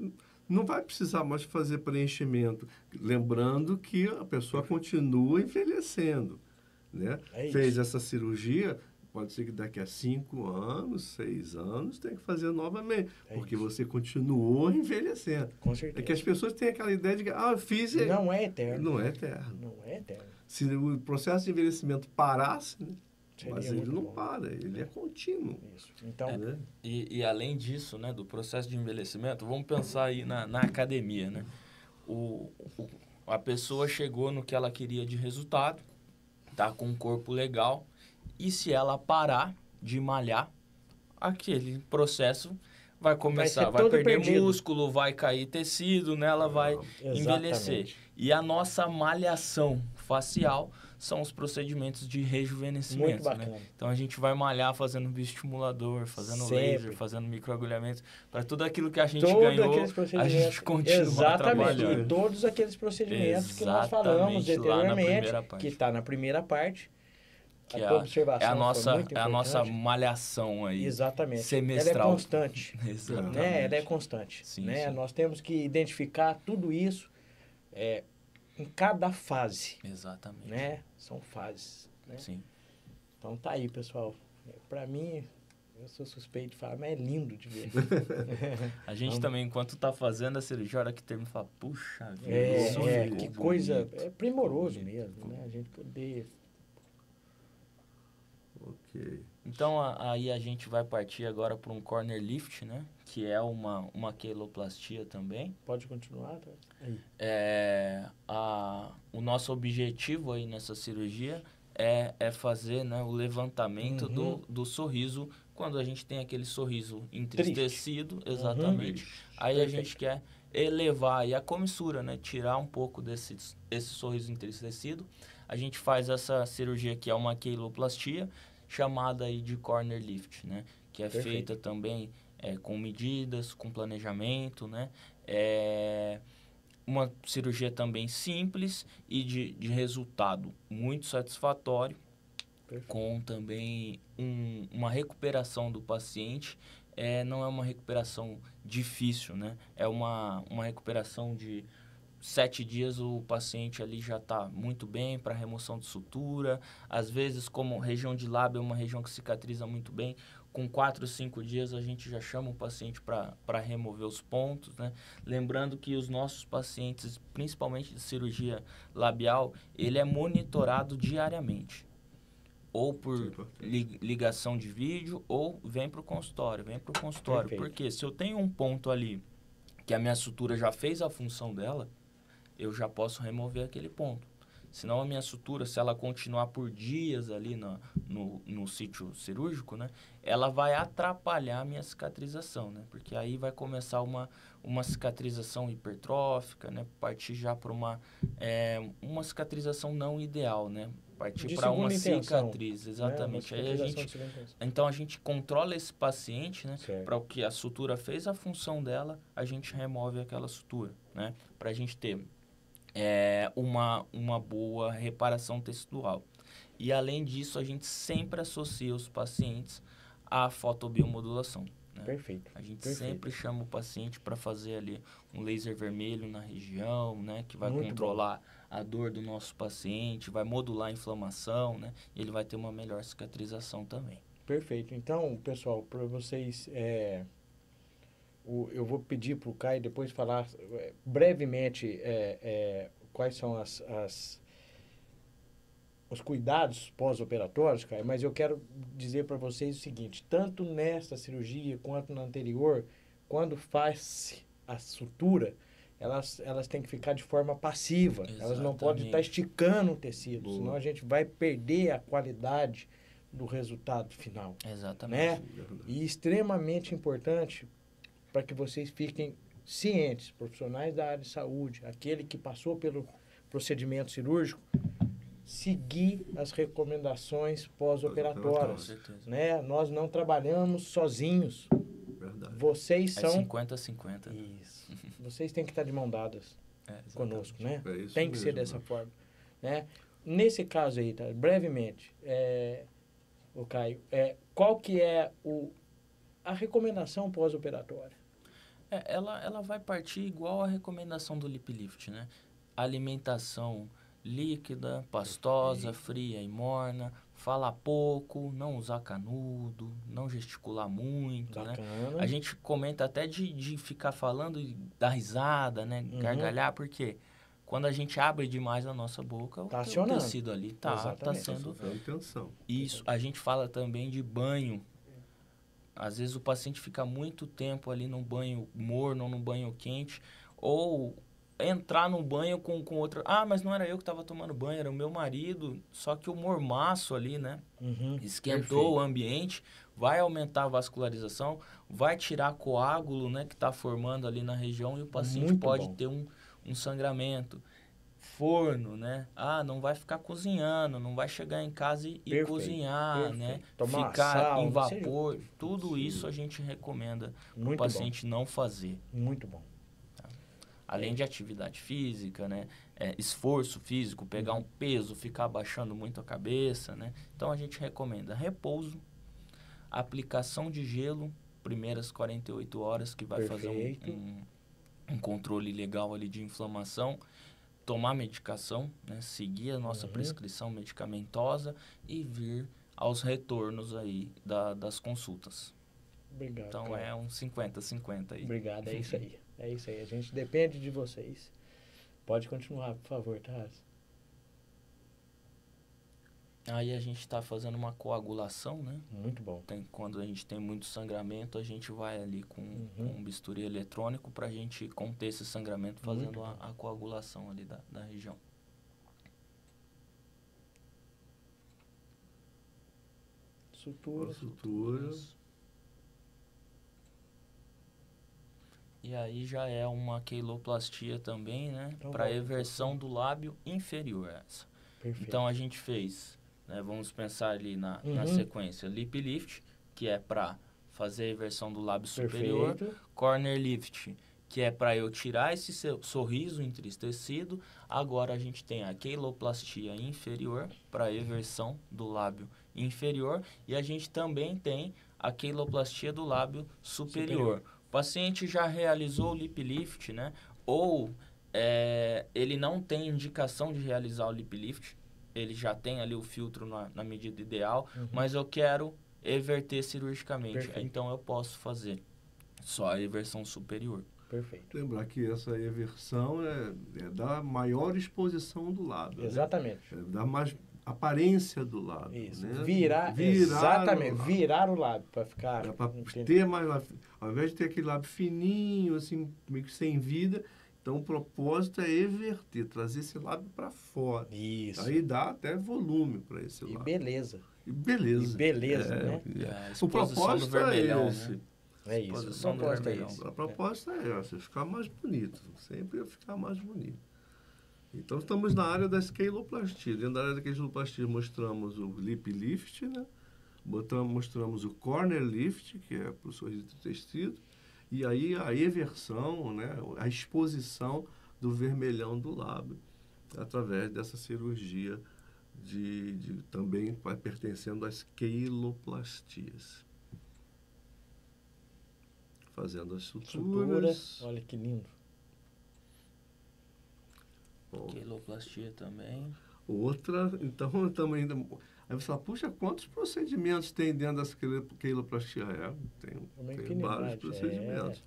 S2: não vai precisar mais fazer preenchimento. Lembrando que a pessoa continua envelhecendo. Né? Fez essa cirurgia, pode ser que daqui a 5 anos, 6 anos, tenha que fazer novamente. Porque você continuou envelhecendo.
S1: Com certeza.
S2: É que as pessoas têm aquela ideia de que, fiz...
S1: Não é eterno.
S2: Não é eterno.
S1: Não é eterno.
S2: Se o processo de envelhecimento parasse, né? Mas ele não
S1: bom.
S2: para, ele é contínuo.
S1: Isso. Então,
S2: né?
S3: E além disso, né, do processo de envelhecimento, vamos pensar aí na academia, né? A pessoa chegou no que ela queria de resultado, tá com um corpo legal, e se ela parar de malhar, aquele processo vai começar, vai perder músculo, vai cair tecido, né? Ela vai envelhecer. E a nossa malhação facial são os procedimentos de rejuvenescimento.
S1: Muito bacana.
S3: Né? Então a gente vai malhar fazendo bioestimulador, fazendo laser, fazendo microagulhamento, para tudo aquilo que a gente ganhou, a gente continua trabalhando.
S1: E todos aqueles procedimentos que nós falamos anteriormente, que está na primeira parte.
S3: Que é a nossa malhação aí.
S1: Exatamente.
S3: Semestral.
S1: Ela é constante.
S3: Exatamente.
S1: Né? Ela é constante.
S3: Sim,
S1: né?
S3: sim.
S1: Nós temos que identificar tudo isso em cada fase.
S3: Exatamente.
S1: Né? São fases. Né?
S3: Sim.
S1: Então tá aí, pessoal. Para mim, eu sou suspeito de falar, mas é lindo de ver.
S3: A gente também, enquanto tá fazendo a cirurgia, a hora que termina, fala, puxa vida.
S1: Que coisa. É primoroso mesmo, né? A gente poder...
S2: Ok.
S3: Então, aí a gente vai partir agora para um corner lift, né? Que é uma queiloplastia também.
S1: Pode continuar, tá? Aí.
S3: O nosso objetivo aí nessa cirurgia é fazer, né, o levantamento do sorriso, quando a gente tem aquele sorriso entristecido, exatamente. Aí a gente quer elevar aí a comissura, né? Tirar um pouco esse sorriso entristecido. A gente faz essa cirurgia que é uma queiloplastia, chamada aí de corner lift, né? Que é feita também com medidas, com planejamento, né? uma cirurgia também simples e de resultado muito satisfatório,
S1: Perfeito.
S3: com também uma recuperação do paciente. Não é uma recuperação difícil, né? É uma recuperação de 7 dias, o paciente ali já está muito bem para remoção de sutura. Às vezes, como região de lábio é uma região que cicatriza muito bem, com 4, 5 dias a gente já chama o paciente para remover os pontos, né? Lembrando que os nossos pacientes, principalmente de cirurgia labial, ele é monitorado diariamente. Ou por ligação de vídeo, ou vem para o consultório.
S1: Perfeito.
S3: Porque se eu tenho um ponto ali que a minha sutura já fez a função dela, eu já posso remover aquele ponto. Senão a minha sutura, se ela continuar por dias ali no sítio cirúrgico, né, ela vai atrapalhar a minha cicatrização, né? Porque aí vai começar uma cicatrização hipertrófica, né? Partir já para uma cicatrização não ideal, né? Partir para uma cicatriz, exatamente.
S1: Né?
S3: Aí então a gente controla esse paciente, né? Para o que a sutura fez a função dela, a gente remove aquela sutura, né? Para a gente ter uma boa reparação tecidual. E além disso, a gente sempre associa os pacientes à fotobiomodulação. Né?
S1: Perfeito.
S3: A gente sempre chama o paciente para fazer ali um laser vermelho na região, né? Que vai controlar a dor do nosso paciente, vai modular a inflamação, né? E ele vai ter uma melhor cicatrização também.
S1: Perfeito. Então, pessoal, para vocês, eu vou pedir para o Caio depois falar brevemente quais são os cuidados pós-operatórios, Caio, mas eu quero dizer para vocês o seguinte, tanto nesta cirurgia quanto na anterior, quando faz a sutura, elas têm que ficar de forma passiva. Exatamente. Elas não podem estar esticando o tecido, senão a gente vai perder a qualidade do resultado final.
S3: Exatamente.
S1: Né? E extremamente importante para que vocês fiquem cientes, profissionais da área de saúde, aquele que passou pelo procedimento cirúrgico, seguir as recomendações pós-operatórias. Né? Nós não trabalhamos sozinhos.
S2: Verdade.
S1: Vocês são...
S3: 50-50.
S1: Isso. Vocês têm que estar de mão dadas conosco, né? Tem que
S2: mesmo,
S1: ser dessa forma. Né? Nesse caso aí, tá? Brevemente, o Caio, qual que é a recomendação pós-operatória?
S3: Ela vai partir igual a recomendação do Lip Lift, né? Alimentação líquida, pastosa, fria e morna, falar pouco, não usar canudo, não gesticular muito, né? A gente comenta até de ficar falando e dar risada, né? Gargalhar, porque quando a gente abre demais a nossa boca, o tecido ali tá sendo... Isso, a gente fala também de banho. Às vezes o paciente fica muito tempo ali num banho morno ou num banho quente, ou entrar num banho com outro... Ah, mas não era eu que estava tomando banho, era o meu marido. Só que o mormaço ali, né? Esquentou o ambiente, vai aumentar a vascularização, vai tirar coágulo, né? Que está formando ali na região e o paciente pode ter um sangramento. Forno, né? Ah, não vai ficar cozinhando, não vai chegar em casa e cozinhar, né?
S1: Tomar
S3: ficar
S1: sal,
S3: em vapor. Tudo isso a gente recomenda para o paciente não fazer.
S1: Muito bom.
S3: Tá? Além de atividade física, né? Esforço físico, pegar um peso, ficar abaixando muito a cabeça, né? Então a gente recomenda repouso, aplicação de gelo, primeiras 48 horas, que vai fazer um controle legal ali de inflamação. Tomar medicação, né? Seguir a nossa prescrição medicamentosa e vir aos retornos aí das consultas.
S1: Obrigado,
S3: então,
S1: cara.
S3: É um 50-50 aí.
S1: Obrigado, é isso aí. É isso aí. A gente depende de vocês. Pode continuar, por favor, Taz.
S3: Aí a gente está fazendo uma coagulação, né?
S1: Muito bom.
S3: Quando a gente tem muito sangramento, a gente vai ali com um bisturi eletrônico para a gente conter esse sangramento, fazendo a coagulação ali da região.
S1: Suturas.
S3: E aí já é uma queiloplastia também, né? Então, para eversão do lábio inferior. Essa.
S1: Perfeito.
S3: Então a gente fez, né? Vamos pensar ali na sequência, lip lift, que é para fazer a eversão do lábio superior, corner lift, que é para eu tirar esse sorriso entristecido. Agora a gente tem a queiloplastia inferior, para eversão do lábio inferior, e a gente também tem a queiloplastia do lábio superior. O paciente já realizou o lip lift, né? Ou ele não tem indicação de realizar o lip lift, ele já tem ali o filtro na medida ideal, mas eu quero everter cirurgicamente.
S1: Perfeito.
S3: Então eu posso fazer só a eversão superior.
S1: Perfeito.
S2: Lembrar que essa eversão é da maior exposição do lábio.
S1: Exatamente.
S2: Né? É da mais aparência do lábio.
S1: Isso.
S2: Né?
S1: Exatamente. Virar o lábio para ficar.
S2: Para ter mais lábio. Ao invés de ter aquele lábio fininho, assim, meio que sem vida. Então, o propósito é everter, trazer esse lábio para fora.
S1: Isso.
S2: Aí dá até volume para esse lábio.
S1: E beleza.
S2: E beleza.
S1: Né?
S2: O propósito
S3: vermelhão,
S2: é esse.
S3: Né?
S1: É isso.
S2: A proposta é essa, ficar mais bonito. Sempre ficar mais bonito. Então, estamos na área da esqueiloplastia. Dentro da área da esqueiloplastia, mostramos o lip lift, né? Mostramos o corner lift, que é para o sorriso do tecido. E aí a eversão, né? A exposição do vermelhão do lábio através dessa cirurgia também pertencendo às queiloplastias. Fazendo as suturas.
S1: Olha que lindo.
S3: Queiloplastia também.
S2: Outra, então, também ainda... Aí você fala, puxa, quantos procedimentos tem dentro das queiloplastia? Tem vários procedimentos.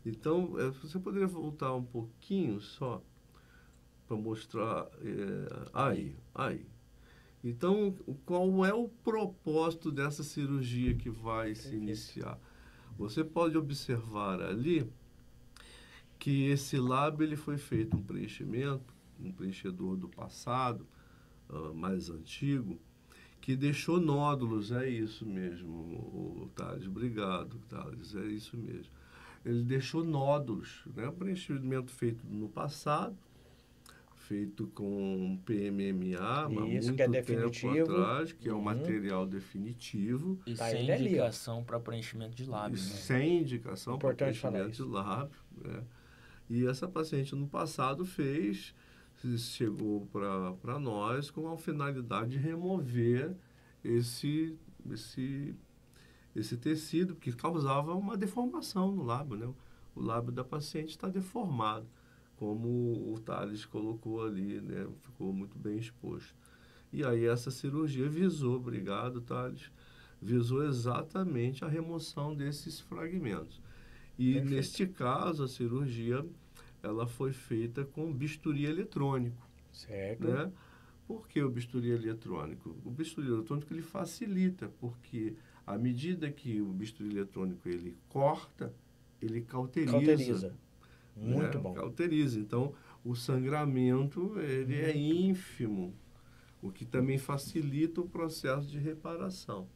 S2: Então, você poderia voltar um pouquinho só para mostrar... Aí. Então, qual é o propósito dessa cirurgia que vai se iniciar? Você pode observar ali que esse lábio ele foi feito um preenchimento, um preenchedor do passado, mais antigo, que deixou nódulos, é isso mesmo, Thales, obrigado, Thales, é isso mesmo. Ele deixou nódulos, né? Um preenchimento feito no passado, feito com PMMA, há muito
S1: que é definitivo.
S2: tempo atrás, que é o material definitivo.
S3: E sem indicação para preenchimento de lábio. Né?
S2: Sem indicação para preenchimento de lábio. Né? E essa paciente no passado chegou para nós com a finalidade de remover esse tecido que causava uma deformação no lábio, né? O lábio da paciente está deformado, como o Thales colocou ali, né? Ficou muito bem exposto. E aí essa cirurgia visou, obrigado, Thales, visou exatamente a remoção desses fragmentos. E
S1: Perfeito.
S2: Neste caso, a cirurgia ela foi feita com bisturi eletrônico.
S1: Certo.
S2: Né? Por que o bisturi eletrônico? O bisturi eletrônico ele facilita, porque à medida que o bisturi eletrônico ele corta, ele cauteriza.
S1: Muito
S2: né?
S1: bom.
S2: Cauteriza. Então, o sangramento ele é ínfimo, o que também facilita o processo de reparação.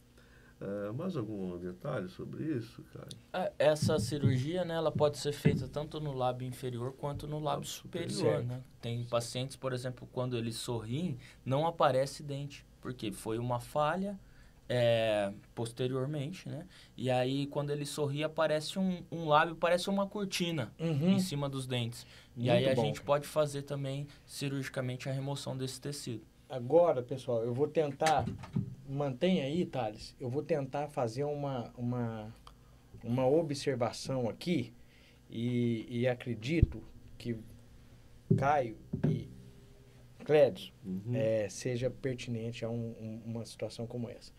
S2: Mais algum detalhe sobre isso, cara?
S3: Essa cirurgia, né, ela pode ser feita tanto no lábio inferior quanto no lábio superior, né? Tem pacientes, por exemplo, quando eles sorriem, não aparece dente, porque foi uma falha posteriormente, né? E aí, quando ele sorri, aparece um lábio, parece uma cortina em cima dos dentes.
S1: Muito
S3: e aí a
S1: bom.
S3: gente pode fazer também cirurgicamente a remoção desse tecido.
S1: Agora, pessoal, eu vou tentar... Mantenha aí, Thales. Eu vou tentar fazer uma observação aqui e acredito que Caio e Clédio seja pertinente a uma situação como essa.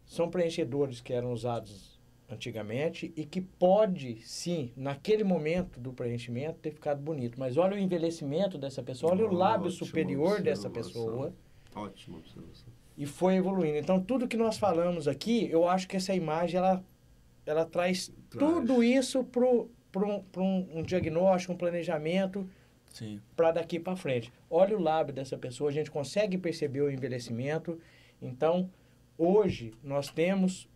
S1: São preenchedores que eram usados antigamente e que pode, sim, naquele momento do preenchimento, ter ficado bonito. Mas olha o envelhecimento dessa pessoa, olha o lábio superior dessa pessoa.
S2: Ótima observação.
S1: E foi evoluindo. Então, tudo que nós falamos aqui, eu acho que essa imagem, ela traz tudo isso para um diagnóstico, um planejamento para daqui para frente. Olha o lábio dessa pessoa, a gente consegue perceber o envelhecimento. Então, hoje, nós temos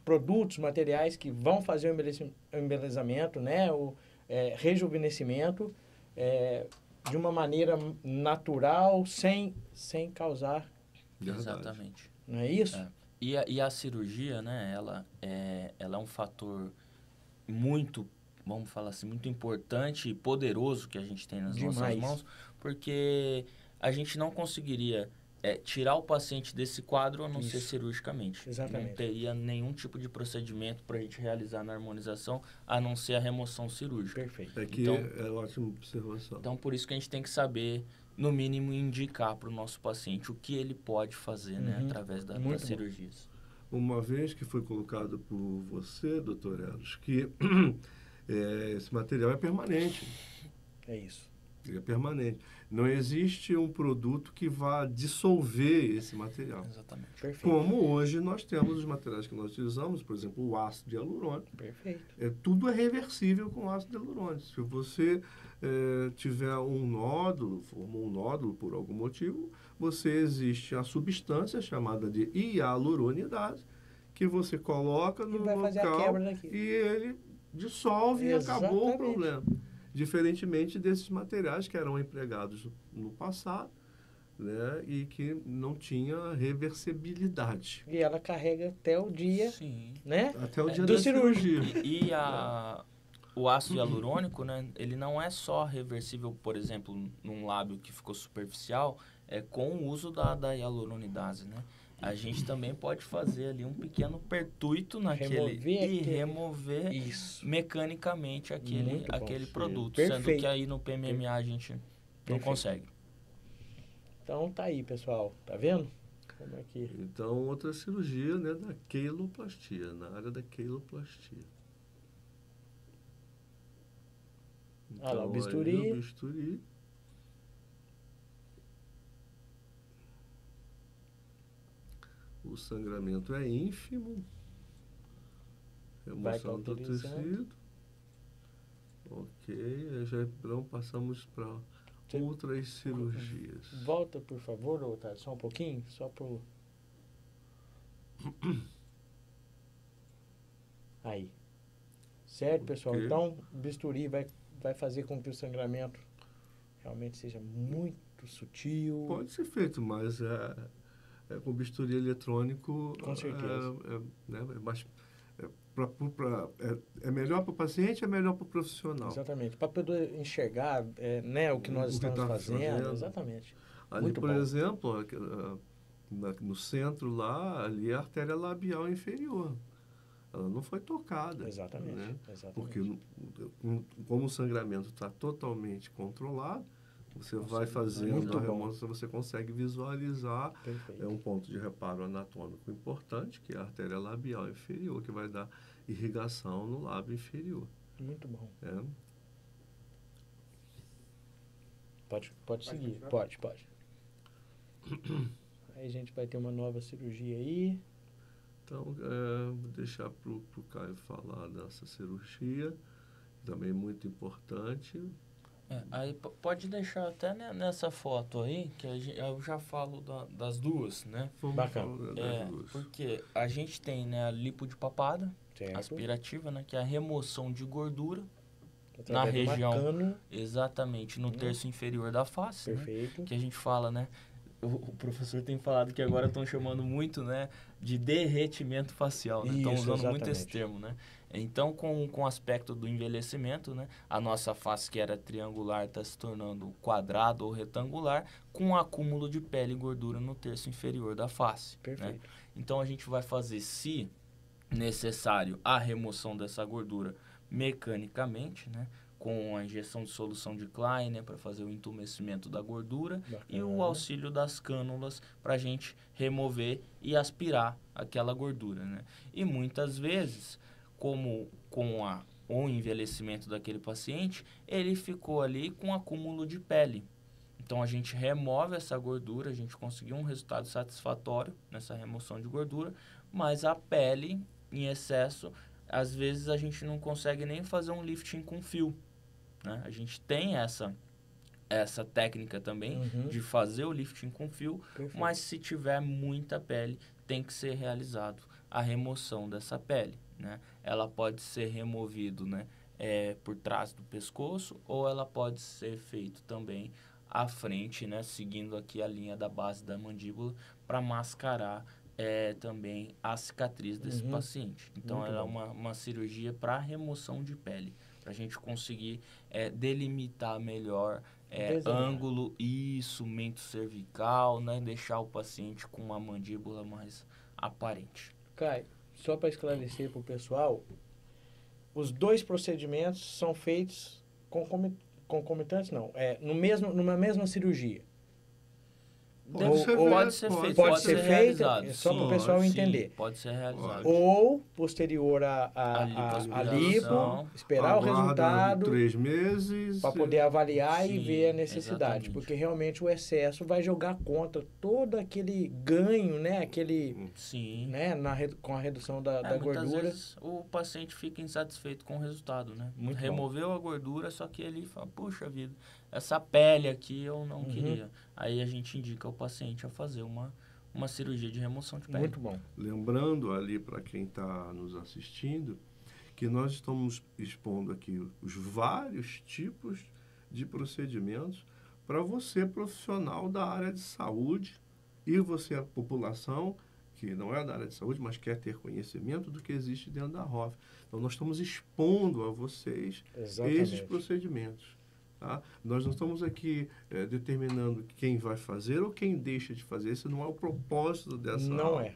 S1: produtos, materiais que vão fazer o embelezamento, né? O rejuvenescimento de uma maneira natural, sem causar...
S2: Verdade.
S3: Exatamente.
S1: Não é isso?
S3: E a cirurgia, né, ela é um fator muito, vamos falar assim, muito importante e poderoso que a gente tem nas nossas
S1: Demais.
S3: mãos, porque a gente não conseguiria tirar o paciente desse quadro a não ser
S1: Isso.
S3: cirurgicamente.
S1: Exatamente.
S3: Não teria nenhum tipo de procedimento para a gente realizar na harmonização a não ser a remoção cirúrgica.
S1: Perfeito.
S2: Aqui
S3: Então-
S2: é ótima observação.
S3: Então, por isso que a gente tem que saber, no mínimo, indicar para o nosso paciente o que ele pode fazer, né,
S1: Uhum.
S3: através das
S1: Muito bom.
S3: cirurgias.
S2: Uma vez que foi colocado por você, doutor Eros, que esse material é permanente.
S1: É isso.
S2: Ele é permanente. Não existe um produto que vá dissolver esse material.
S3: Exatamente.
S1: Perfeito.
S2: Como hoje nós temos os materiais que nós utilizamos, por exemplo, o ácido hialurônico.
S1: Perfeito.
S2: Tudo é reversível com ácido hialurônico. Se você tiver um nódulo, formou um nódulo por algum motivo, existe a substância chamada de hialuronidase, que você coloca no
S1: vai fazer a
S2: local
S1: quebra daquilo.
S2: e ele dissolve e acabou o
S1: Exatamente.
S2: problema. Diferentemente desses materiais que eram empregados no passado, né, e que não tinha reversibilidade.
S1: E ela carrega até o dia,
S3: Sim.
S1: né?
S2: Até o dia
S1: do
S2: da
S1: cirúrgico.
S2: cirurgia.
S3: O ácido hialurônico, né, ele não é só reversível, por exemplo, num lábio que ficou superficial, com o uso da hialuronidase, né? A gente também pode fazer ali um pequeno pertuito naquele remover
S1: Isso.
S3: mecanicamente
S1: Muito bom.
S3: aquele
S2: Sim.
S3: produto,
S1: Perfeito.
S3: sendo que aí no PMMA a gente não
S1: Perfeito.
S3: consegue.
S1: Então tá aí, pessoal. Tá vendo? Como é que...
S2: Então, outra cirurgia, né, da queiloplastia, na área da queiloplastia.
S1: Ah lá, o
S2: Então,
S1: bisturi.
S2: aí o bisturi. O sangramento é ínfimo.
S1: Vai
S2: Remoção do
S1: cauterizando.
S2: tecido. Ok, aí já então passamos para
S1: Você-
S2: outras cirurgias.
S1: Volta, por favor, Otávio, só um pouquinho, só pro... Aí. Certo, pessoal?
S2: Ok.
S1: Então, o bisturi vai fazer com que o sangramento realmente seja muito sutil.
S2: Pode ser feito, mas com bisturi eletrônico
S1: Com certeza.
S2: né, é melhor para o paciente, é melhor para o profissional.
S1: Exatamente. Para poder enxergar né, o que nós
S2: O que
S1: estamos
S2: tá
S1: fazendo.
S2: fazendo.
S1: Exatamente.
S2: Ali,
S1: Muito
S2: por
S1: bom.
S2: exemplo, no centro lá, ali é a artéria labial inferior. Ela não foi tocada.
S1: Exatamente.
S2: Né?
S1: Exatamente.
S2: Porque como o sangramento está totalmente controlado, você
S1: Nossa,
S2: vai fazendo
S1: muito
S2: a
S1: bom.
S2: remoção, você consegue visualizar
S1: Perfeito.
S2: um ponto de reparo anatômico importante, que é a artéria labial inferior, que vai dar irrigação no lábio inferior.
S1: Muito bom.
S2: Né?
S1: Pode seguir. Pode. Aí a gente vai ter uma nova cirurgia aí.
S2: Então, vou deixar para o Caio falar dessa cirurgia, também muito importante.
S3: Aí pode deixar até nessa foto aí, que eu já falo das duas, né?
S2: Vamos
S1: Bacana.
S2: falar das duas.
S3: Porque a gente tem, né, a lipo de papada,
S1: Certo.
S3: aspirativa, né, que é a remoção de gordura,
S1: Através de uma
S3: região-
S1: cano.
S3: exatamente no terço inferior da face, né?
S1: Perfeito.
S3: Que a gente fala, né? O professor tem falado que agora estão chamando muito, né, de derretimento facial, né? Estão
S1: Isso,
S3: usando muito esse
S1: exatamente.
S3: termo, né? Então, com o aspecto do envelhecimento, né, a nossa face que era triangular está se tornando quadrada ou retangular, com um acúmulo de pele e gordura no terço inferior da face. Né?
S1: Perfeito.
S3: Então, a gente vai fazer, se necessário, a remoção dessa gordura mecanicamente, né, com a injeção de solução de Kleiner para fazer o entumecimento da gordura e o
S1: Bacana.
S3: auxílio das cânulas para a gente remover e aspirar aquela gordura, né? E muitas vezes, como com o envelhecimento daquele paciente, ele ficou ali com acúmulo de pele. Então, a gente remove essa gordura, a gente conseguiu um resultado satisfatório nessa remoção de gordura, mas a pele, em excesso, às vezes a gente não consegue nem fazer um lifting com fio. Né? A gente tem essa técnica também
S1: Uhum.
S3: de fazer o lifting com fio,
S1: Perfeito.
S3: mas se tiver muita pele, tem que ser realizado a remoção dessa pele. Né? Ela pode ser removido, né, por trás do pescoço, ou ela pode ser feito também à frente, né, seguindo aqui a linha da base da mandíbula, para mascarar também a cicatriz desse
S1: Uhum.
S3: paciente. Então,
S1: Muito
S3: ela
S1: bom.
S3: é uma cirurgia para remoção de pele, Para a gente conseguir delimitar melhor
S1: Desenhar.
S3: ângulo, isso, mento cervical, né? Deixar o paciente com uma mandíbula mais aparente.
S1: Caio, só para esclarecer para o pessoal, os dois procedimentos são feitos concomitantes, não, numa mesma cirurgia.
S2: Pode ser
S3: Pode ser feito,
S1: pode ser feito,
S3: realizado.
S1: só para o
S3: Sim,
S1: pessoal
S3: sim,
S1: entender.
S3: pode ser realizado.
S1: Ou posterior a
S3: A
S1: lipo,
S3: lipoaspiração.
S1: esperar o
S2: Aguarda
S1: resultado
S2: 3 meses.
S1: para poder avaliar e
S3: Sim,
S1: ver a necessidade.
S3: exatamente.
S1: Porque realmente o excesso vai jogar contra todo aquele ganho, né? Aquele,
S3: Sim.
S1: né? Com a redução da
S3: Muitas
S1: gordura.
S3: vezes o paciente fica insatisfeito com o resultado, né?
S1: Muito bom.
S3: Removeu a gordura, só que ele fala, puxa vida, essa pele aqui eu não queria. Aí a gente indica o paciente a fazer uma cirurgia de remoção de pele.
S1: Muito bom.
S2: Lembrando ali para quem está nos assistindo que nós estamos expondo aqui os vários tipos de procedimentos para você, profissional da área de saúde, e você, a população que não é da área de saúde, mas quer ter conhecimento do que existe dentro da ROF. Então, nós estamos expondo a vocês esses procedimentos. Tá? Nós não estamos aqui determinando quem vai fazer ou quem deixa de fazer. Esse não é o propósito dessa aula.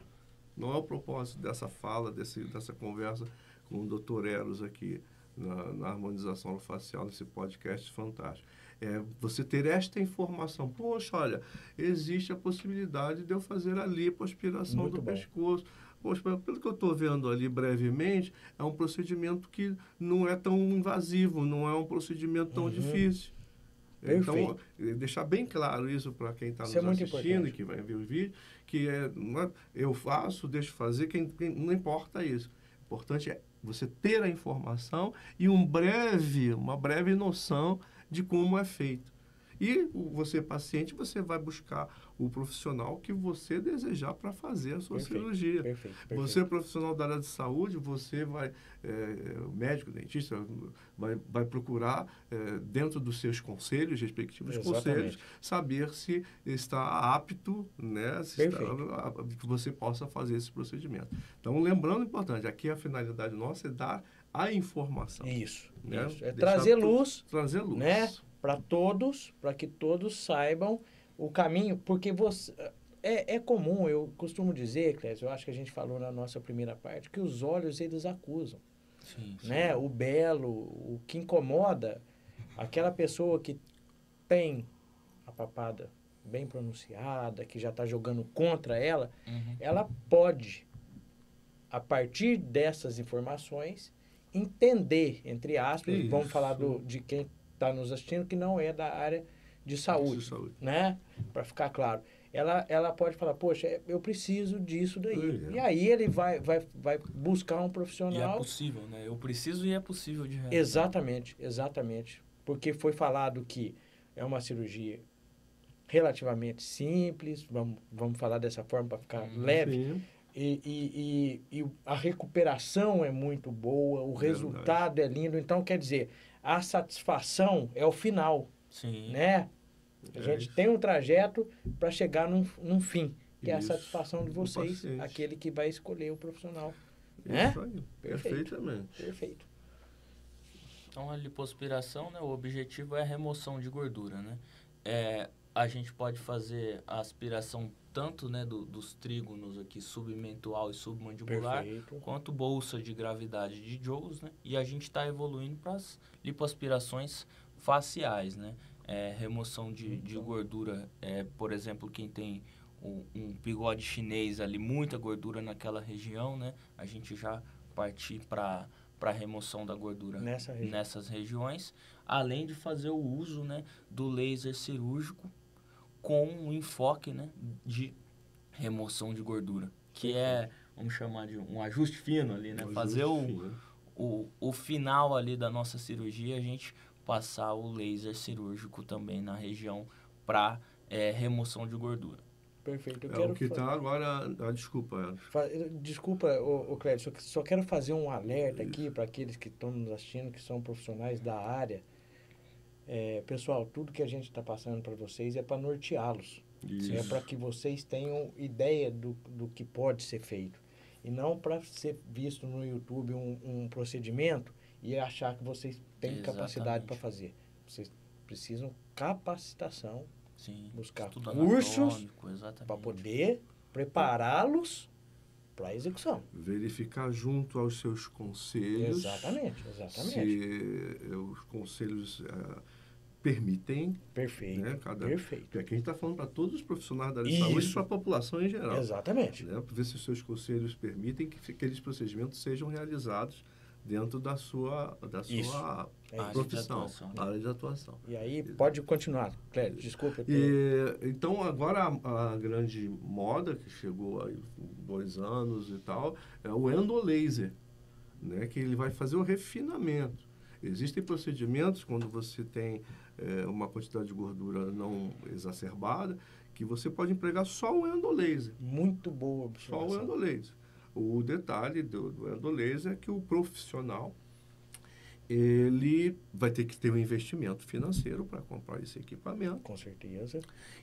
S2: Não é o propósito dessa fala, dessa conversa com o Dr. Eros aqui na harmonização facial, nesse podcast fantástico. Você ter esta informação. Poxa, olha, existe a possibilidade de eu fazer a lipoaspiração do pescoço. Poxa, pelo que eu estou vendo ali brevemente, é um procedimento que não é tão invasivo, não é um procedimento tão difícil.
S1: Perfeito.
S2: Então, deixar bem claro isso para quem está nos assistindo
S1: importante.
S2: E que vai ver o vídeo, que eu faço, deixo fazer, não importa isso. O importante é você ter a informação e uma breve noção de como é feito. E você, paciente, você vai buscar o profissional que você desejar para fazer a sua cirurgia.
S1: Perfeito.
S2: Você, profissional da área de saúde, você vai, médico, dentista, vai procurar, dentro dos seus conselhos, respectivos conselhos, saber se está apto, né, que você possa fazer esse procedimento. Então, lembrando, importante, aqui a finalidade nossa é dar a informação.
S1: Isso.
S2: Né?
S1: Isso. Trazer luz.
S2: Trazer luz.
S1: Né? Para todos, para que todos saibam o caminho, porque você é comum, eu costumo dizer, Clésio, eu acho que a gente falou na nossa primeira parte, que os olhos eles acusam.
S3: Sim.
S1: Né? O belo, o que incomoda, aquela pessoa que tem a papada bem pronunciada, que já está jogando contra ela, ela pode, a partir dessas informações, entender, entre aspas, vamos falar de quem está nos assistindo, que não é da área de saúde, né? Para ficar claro. Ela pode falar, poxa, eu preciso disso daí. E aí ele vai buscar um profissional.
S3: E é possível, né? Eu preciso e é possível de realizar.
S1: Exatamente. Porque foi falado que é uma cirurgia relativamente simples, vamos falar dessa forma para ficar leve. E a recuperação é muito boa, o resultado é lindo. Então, quer dizer, a satisfação é o final.
S3: Sim.
S1: Né? A gente tem um trajeto para chegar num fim, que é a satisfação de vocês, aquele que vai escolher o profissional.
S2: Isso aí, perfeitamente.
S1: Perfeito.
S3: Então, a lipoaspiração, né, o objetivo é a remoção de gordura, né? A gente pode fazer a aspiração tanto, né, dos trígonos aqui, submentual e submandibular, quanto bolsa de gravidade de Jones, né? E a gente está evoluindo para as lipoaspirações faciais, né? Remoção de gordura, por exemplo, quem tem um bigode chinês ali, muita gordura naquela região, né? A gente já partir para a remoção da gordura nessas regiões, além de fazer o uso, né, do laser cirúrgico com um enfoque, né, de remoção de gordura, que vamos chamar de um ajuste fino ali, né? Fazer o final ali da nossa cirurgia, a gente passar o laser cirúrgico também na região para remoção de gordura.
S1: Perfeito.
S2: O que está agora... desculpa.
S1: Desculpa, Clédio, só quero fazer um alerta aqui para aqueles que estão nos assistindo, que são profissionais da área. Pessoal, tudo que a gente está passando para vocês é para norteá-los. É para que vocês tenham ideia do que pode ser feito. E não para ser visto no YouTube um procedimento e achar que vocês têm capacidade para
S3: Exatamente.
S1: fazer. Vocês precisam capacitação,
S3: Sim.
S1: buscar
S3: Estudo
S1: cursos
S3: anatômico, exatamente.
S1: para poder prepará-los para a execução.
S2: Verificar junto aos seus conselhos
S1: Exatamente.
S2: se os conselhos permitem,
S1: Perfeito,
S2: né?
S1: perfeito.
S2: Porque aqui a gente está falando para todos os profissionais da área de
S1: Isso.
S2: saúde e para a população em geral.
S1: Exatamente.
S2: Né? Para ver se os seus conselhos permitem que aqueles procedimentos sejam realizados dentro da sua profissão, área de atuação.
S1: E aí, pode continuar, Clédio, desculpa.
S2: Então, agora a grande moda que chegou aí 2 anos e tal, é o endolaser, né? Que ele vai fazer o refinamento. Existem procedimentos, quando você tem uma quantidade de gordura não exacerbada, que você pode empregar só o endolaser.
S1: Muito boa observação.
S2: Só o endolaser. O detalhe do endolaser é que o profissional ele vai ter que ter um investimento financeiro para comprar esse equipamento.
S1: Com certeza.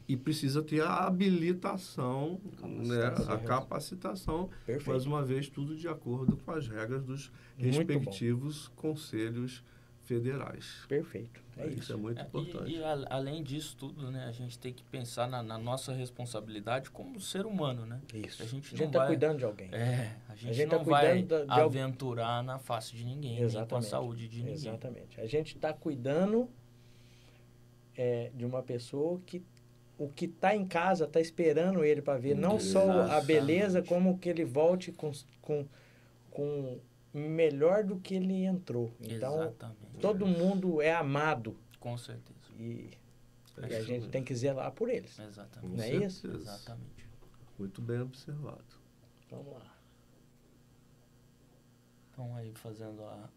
S2: E precisa ter a habilitação, né, a capacitação.
S1: Perfeito.
S2: Mais uma vez, tudo de acordo com as regras dos respectivos conselhos federais.
S1: Perfeito. Isso
S2: é muito importante.
S3: E além disso tudo, né, a gente tem que pensar na nossa responsabilidade como ser humano, né?
S1: Isso.
S3: A gente
S1: está cuidando de alguém.
S3: A gente não vai aventurar na face de ninguém, nem com a saúde de ninguém.
S1: Exatamente. A gente está cuidando de uma pessoa que o que está em casa está esperando ele para ver não só a beleza, como que ele volte com melhor do que ele entrou. Então, todo mundo é amado.
S3: Com certeza.
S1: E a gente tem que zelar por eles.
S3: Exatamente.
S1: Não é isso?
S3: Exatamente.
S2: Muito bem observado.
S1: Vamos lá.
S3: Então, aí fazendo a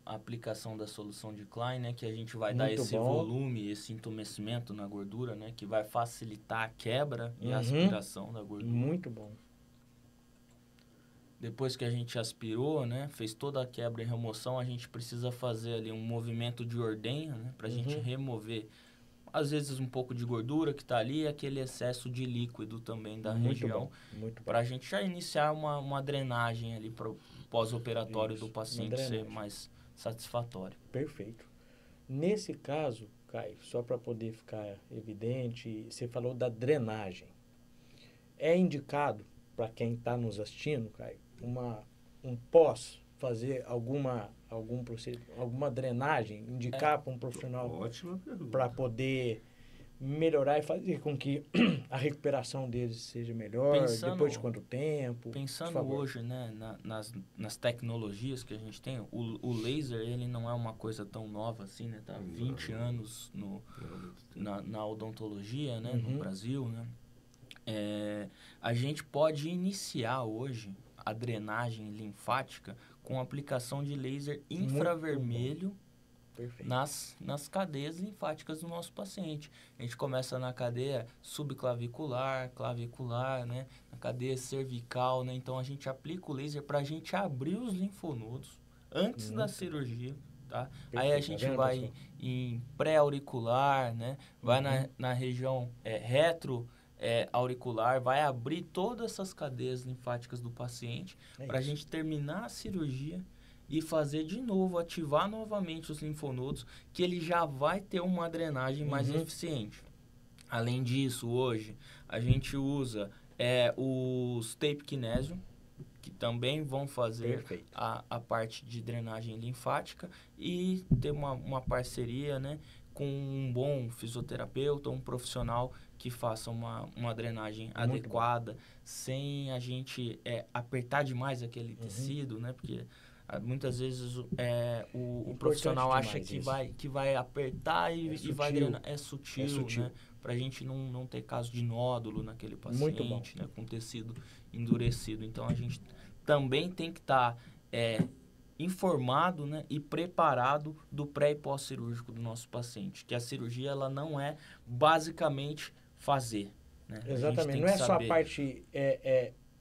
S3: aplicação da solução de Klein, né, que a gente vai dar esse volume, esse entumecimento na gordura, né, que vai facilitar a quebra e a aspiração da gordura.
S1: Muito bom.
S3: Depois que a gente aspirou, né, fez toda a quebra e remoção, a gente precisa fazer ali um movimento de ordenha, né, para a gente remover, às vezes, um pouco de gordura que está ali e aquele excesso de líquido também da região, para a gente já iniciar uma drenagem ali para o pós-operatório do paciente ser mais satisfatório.
S1: Perfeito. Nesse caso, Caio, só para poder ficar evidente, você falou da drenagem. É indicado para quem está nos assistindo, Caio, um pós fazer alguma drenagem, indicar para um profissional para poder melhorar e fazer com que a recuperação deles seja melhor, depois de quanto tempo?
S3: Pensando hoje, né, nas tecnologias que a gente tem, o laser, ele não é uma coisa tão nova assim, né? Tá há 20 anos na odontologia, né, no Brasil, né? A gente pode iniciar hoje a drenagem linfática com a aplicação de laser infravermelho nas cadeias linfáticas do nosso paciente. A gente começa na cadeia subclavicular, clavicular, né? Na cadeia cervical, né? Então, a gente aplica o laser para a gente abrir os linfonodos antes da cirurgia, tá? Aí a gente vai em pré-auricular, né? Vai na região auricular, vai abrir todas essas cadeias linfáticas do paciente para a gente terminar a cirurgia e fazer de novo, ativar novamente os linfonodos, que ele já vai ter uma drenagem mais eficiente. Além disso, hoje, a gente usa os tape kinésio, que também vão fazer a parte de drenagem linfática, e ter uma parceria, né, com um bom fisioterapeuta, um profissional que faça uma drenagem adequada, sem a gente apertar demais aquele tecido, né, porque muitas vezes o profissional acha que vai apertar e vai drenar. É sutil. Né? Para a gente não ter caso de nódulo naquele paciente, né? Com tecido endurecido. Então, a gente também tem que estar informado, né? E preparado do pré e pós-cirúrgico do nosso paciente. Que a cirurgia ela não é basicamente fazer. Né?
S1: Exatamente. Não é só a parte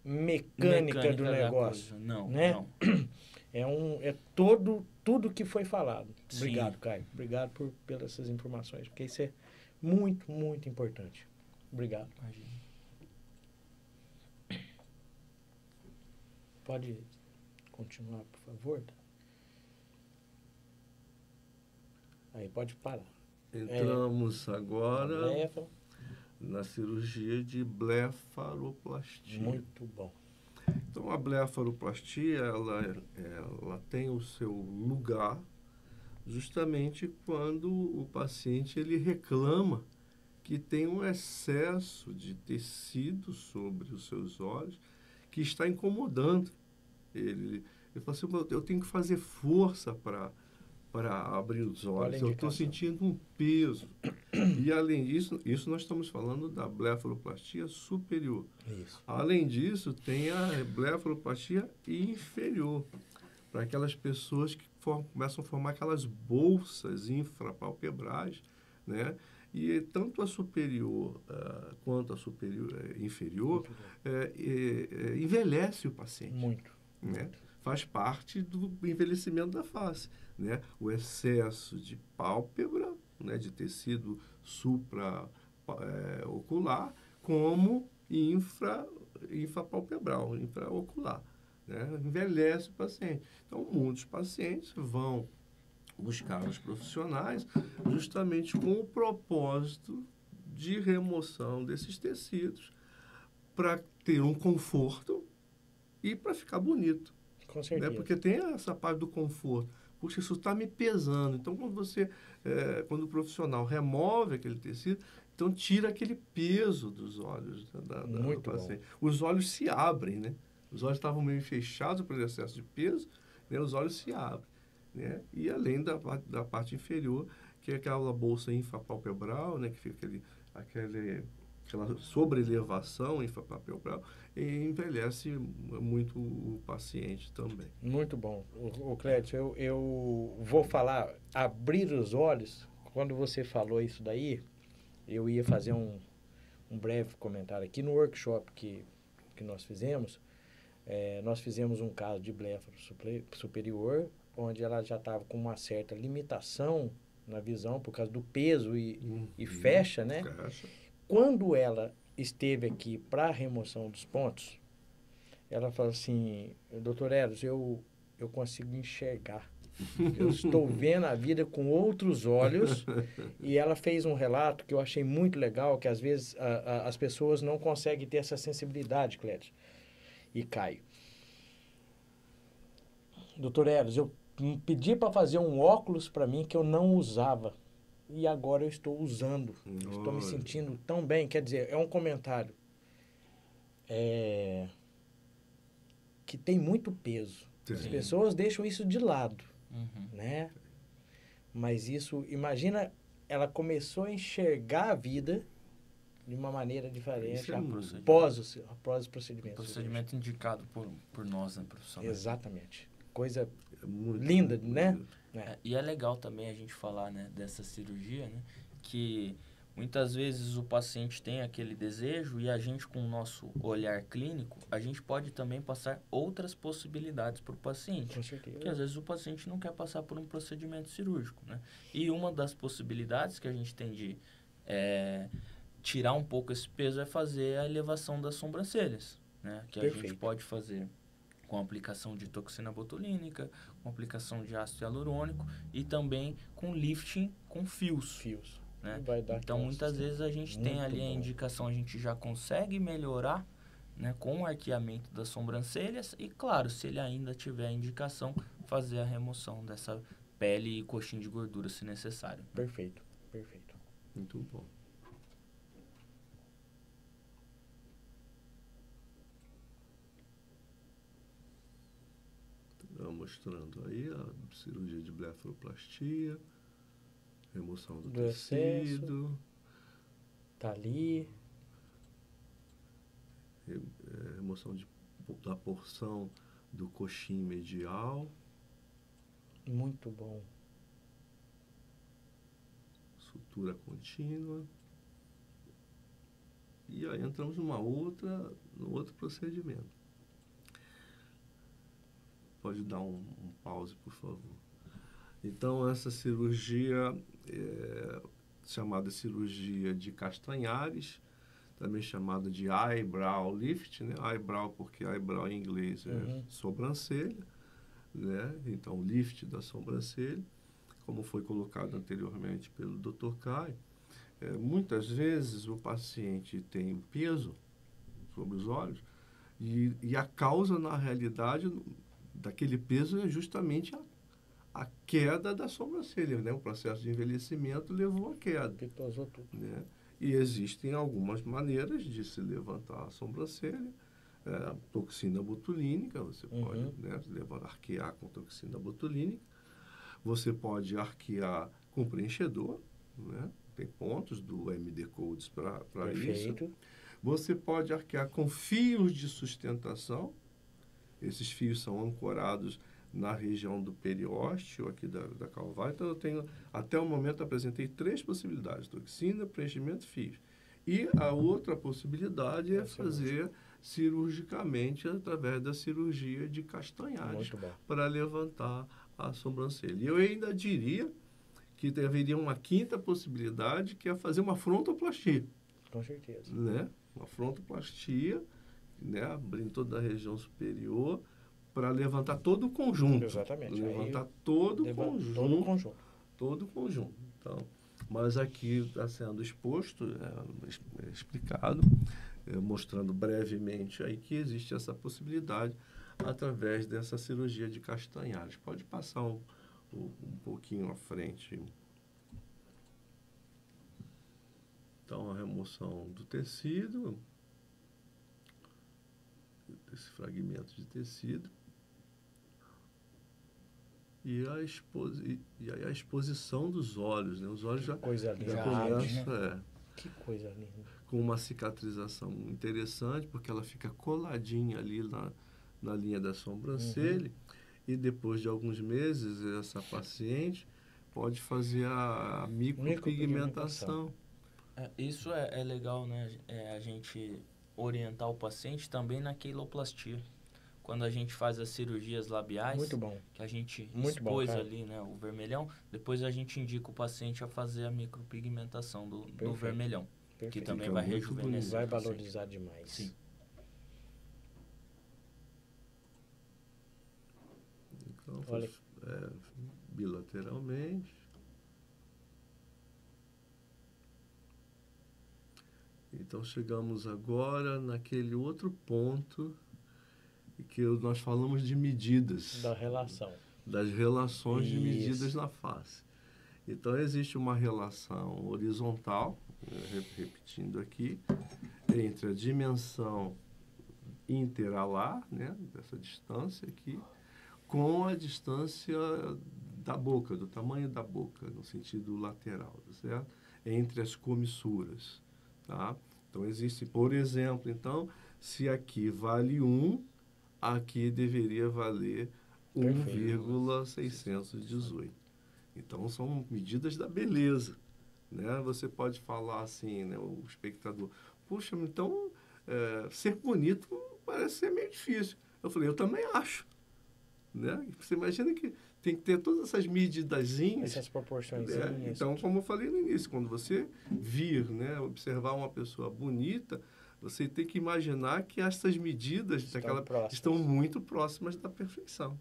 S1: mecânica do negócio.
S3: Não,
S1: né?
S3: não.
S1: É tudo que foi falado. Obrigado, Caio. Obrigado pelas essas informações, porque isso é muito, muito importante. Obrigado.
S3: Imagina.
S1: Pode continuar, por favor? Aí pode parar.
S2: Entramos agora
S1: Blefa.
S2: na cirurgia de blefaroplastia.
S1: Muito bom.
S2: Então, a blefaroplastia, ela tem o seu lugar justamente quando o paciente ele reclama que tem um excesso de tecido sobre os seus olhos que está incomodando ele. Ele fala assim, eu tenho que fazer força para abrir os olhos, eu estou sentindo um peso. E além disso, isso nós estamos falando da blefaroplastia superior.
S1: Isso.
S2: Além disso, tem a blefaroplastia inferior, para aquelas pessoas que começam a formar aquelas bolsas infrapalpebrais, né? E tanto a superior quanto a inferior envelhece o paciente.
S1: Muito.
S2: Né? Faz parte do envelhecimento da face, né? O excesso de pálpebra, né? De tecido supraocular, como infrapalpebral, infraocular, né? Envelhece o paciente. Então, muitos pacientes vão buscar os profissionais justamente com o propósito de remoção desses tecidos para ter um conforto e para ficar bonito.
S1: Com certeza.
S2: Né? Porque tem essa parte do conforto. Puxa, isso está me pesando. Então, quando o profissional remove aquele tecido, então tira aquele peso dos olhos do paciente. Os olhos se abrem, né? Os olhos estavam meio fechados por excesso de peso, né? Os olhos se abrem. Né? E além da parte inferior, que é aquela bolsa infrapalpebral, né? Que fica aquela sobrelevação infrapalpebral, e envelhece muito o paciente também.
S1: Muito bom. O Clédio, eu vou falar, abrir os olhos, quando você falou isso daí, eu ia fazer um breve comentário aqui no workshop que nós fizemos. Nós fizemos um caso de blefaro superior, onde ela já estava com uma certa limitação na visão por causa do peso e fecha, né?
S2: Fecha.
S1: Quando ela esteve aqui para a remoção dos pontos, ela falou assim, doutor Eros, eu consigo enxergar. Eu estou vendo a vida com outros olhos. E ela fez um relato que eu achei muito legal, que às vezes as pessoas não conseguem ter essa sensibilidade, Clédio e Caio. Doutor Eros, eu pedi para fazer um óculos para mim que eu não usava. E agora eu estou usando. Estou me sentindo tão bem. Quer dizer, é um comentário que tem muito peso.
S2: Sim.
S1: As pessoas deixam isso de lado, né? Mas isso, imagina, ela começou a enxergar a vida de uma maneira diferente após o procedimento.
S3: Procedimento indicado por nós, né, profissionais.
S1: Exatamente. Coisa
S2: muito
S1: linda,
S2: muito
S1: né?
S2: lindo.
S3: E é legal também a gente falar, né, dessa cirurgia, né, que muitas vezes o paciente tem aquele desejo e a gente, com o nosso olhar clínico, a gente pode também passar outras possibilidades para o paciente.
S1: Com certeza.
S3: Porque às vezes o paciente não quer passar por um procedimento cirúrgico, né? E uma das possibilidades que a gente tem de tirar um pouco esse peso é fazer a elevação das sobrancelhas, né? Que a gente pode fazer com aplicação de toxina botulínica, com aplicação de ácido hialurônico e também com lifting com fios. Né? Então, muitas vezes a gente tem ali a indicação, a gente já consegue melhorar, né, com o arqueamento das sobrancelhas e, claro, se ele ainda tiver a indicação, fazer a remoção dessa pele e coxinha de gordura, se necessário.
S1: Perfeito, perfeito.
S2: Muito bom. Mostrando aí a cirurgia de blefaroplastia, remoção do tecido.
S1: Tá ali.
S2: Remoção da porção do coxim medial.
S1: Muito bom.
S2: Sutura contínua. E aí entramos no outro procedimento. Pode dar um pause, por favor. Então, essa cirurgia chamada cirurgia de Castanhares, também chamada de eyebrow lift, né? Eyebrow porque eyebrow em inglês é sobrancelha, né? Então, lift da sobrancelha, como foi colocado anteriormente pelo Dr. Caio, muitas vezes o paciente tem peso sobre os olhos e a causa, na realidade, daquele peso é justamente a queda da sobrancelha, né? O processo de envelhecimento levou à queda.
S1: Pitosou tudo.
S2: Né? E existem algumas maneiras de se levantar a sobrancelha. Toxina botulínica, você pode, né, arquear com toxina botulínica. Você pode arquear com preenchedor, né? Tem pontos do MD Codes para isso. Você pode arquear com fios de sustentação. Esses fios são ancorados na região do periósteo, aqui da calvária. Então, eu tenho, até o momento, apresentei 3 possibilidades: toxina, preenchimento, fios. E a outra possibilidade é fazer cirurgicamente através da cirurgia de castanhagem para levantar a sobrancelha. E eu ainda diria que haveria uma 5ª possibilidade, que é fazer uma frontoplastia.
S1: Com certeza.
S2: Né? Uma frontoplastia, né? Abrindo toda a região superior para levantar todo o conjunto.
S1: Exatamente.
S2: Levantar todo o conjunto.
S1: Todo o conjunto.
S2: Todo o conjunto. Então, mas aqui está sendo exposto, explicado, mostrando brevemente aí que existe essa possibilidade através dessa cirurgia de castanhagem. Pode passar um pouquinho à frente. Então, a remoção do tecido, esse fragmento de tecido, e a exposição dos olhos, né? Os olhos já
S1: começam,
S2: né?
S1: Que coisa linda.
S2: Com uma cicatrização interessante, porque ela fica coladinha ali na linha da sobrancelha, e depois de alguns meses, essa paciente pode fazer a micropigmentação.
S3: Isso é legal, né? A gente orientar o paciente também na queloplastia. Quando a gente faz as cirurgias labiais,
S1: muito bom,
S3: que a gente expôs ali, né, o vermelhão, depois a gente indica o paciente a fazer a micropigmentação do vermelhão, que também vai rejuvenescer.
S1: Vai valorizar demais.
S3: Sim.
S2: Então, olha, bilateralmente. Então, chegamos agora naquele outro ponto que nós falamos de medidas.
S1: Da relação.
S2: Das relações de medidas na face. Então, existe uma relação horizontal, repetindo aqui, entre a dimensão interalar, né, dessa distância aqui, com a distância da boca, do tamanho da boca, no sentido lateral, certo? Entre as comissuras, tá? Então, existe, por exemplo, então, se aqui vale 1, aqui deveria valer 1,618. Então, são medidas da beleza, né? Você pode falar assim, né, o espectador, puxa, então, ser bonito parece ser meio difícil. Eu falei, eu também acho. Né? Você imagina que tem que ter todas essas medidazinhas.
S1: Essas proporções.
S2: Então, como eu falei no início, quando você vir, né, observar uma pessoa bonita, você tem que imaginar que essas medidas estão muito próximas da perfeição.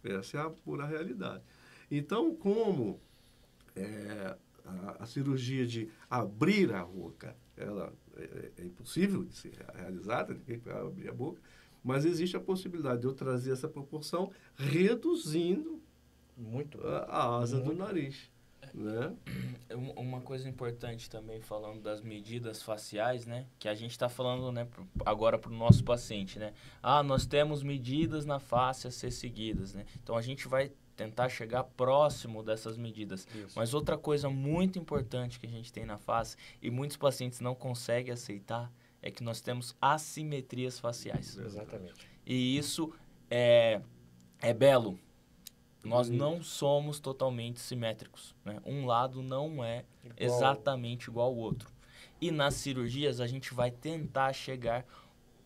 S2: Essa é a pura realidade. Então, como a cirurgia de abrir a boca, ela é impossível de ser realizada, ninguém vai abrir a boca, mas existe a possibilidade de eu trazer essa proporção reduzindo a asa do nariz. Né?
S3: Uma coisa importante também, falando das medidas faciais, né? Que a gente está falando, né, agora para o nosso paciente, né? Nós temos medidas na face a ser seguidas, né? Então, a gente vai tentar chegar próximo dessas medidas. Isso. Mas outra coisa muito importante que a gente tem na face, e muitos pacientes não conseguem aceitar, é que nós temos assimetrias faciais.
S1: Exatamente.
S3: E isso é belo. Nós não somos totalmente simétricos, né? Um lado não é exatamente igual ao outro. E nas cirurgias a gente vai tentar chegar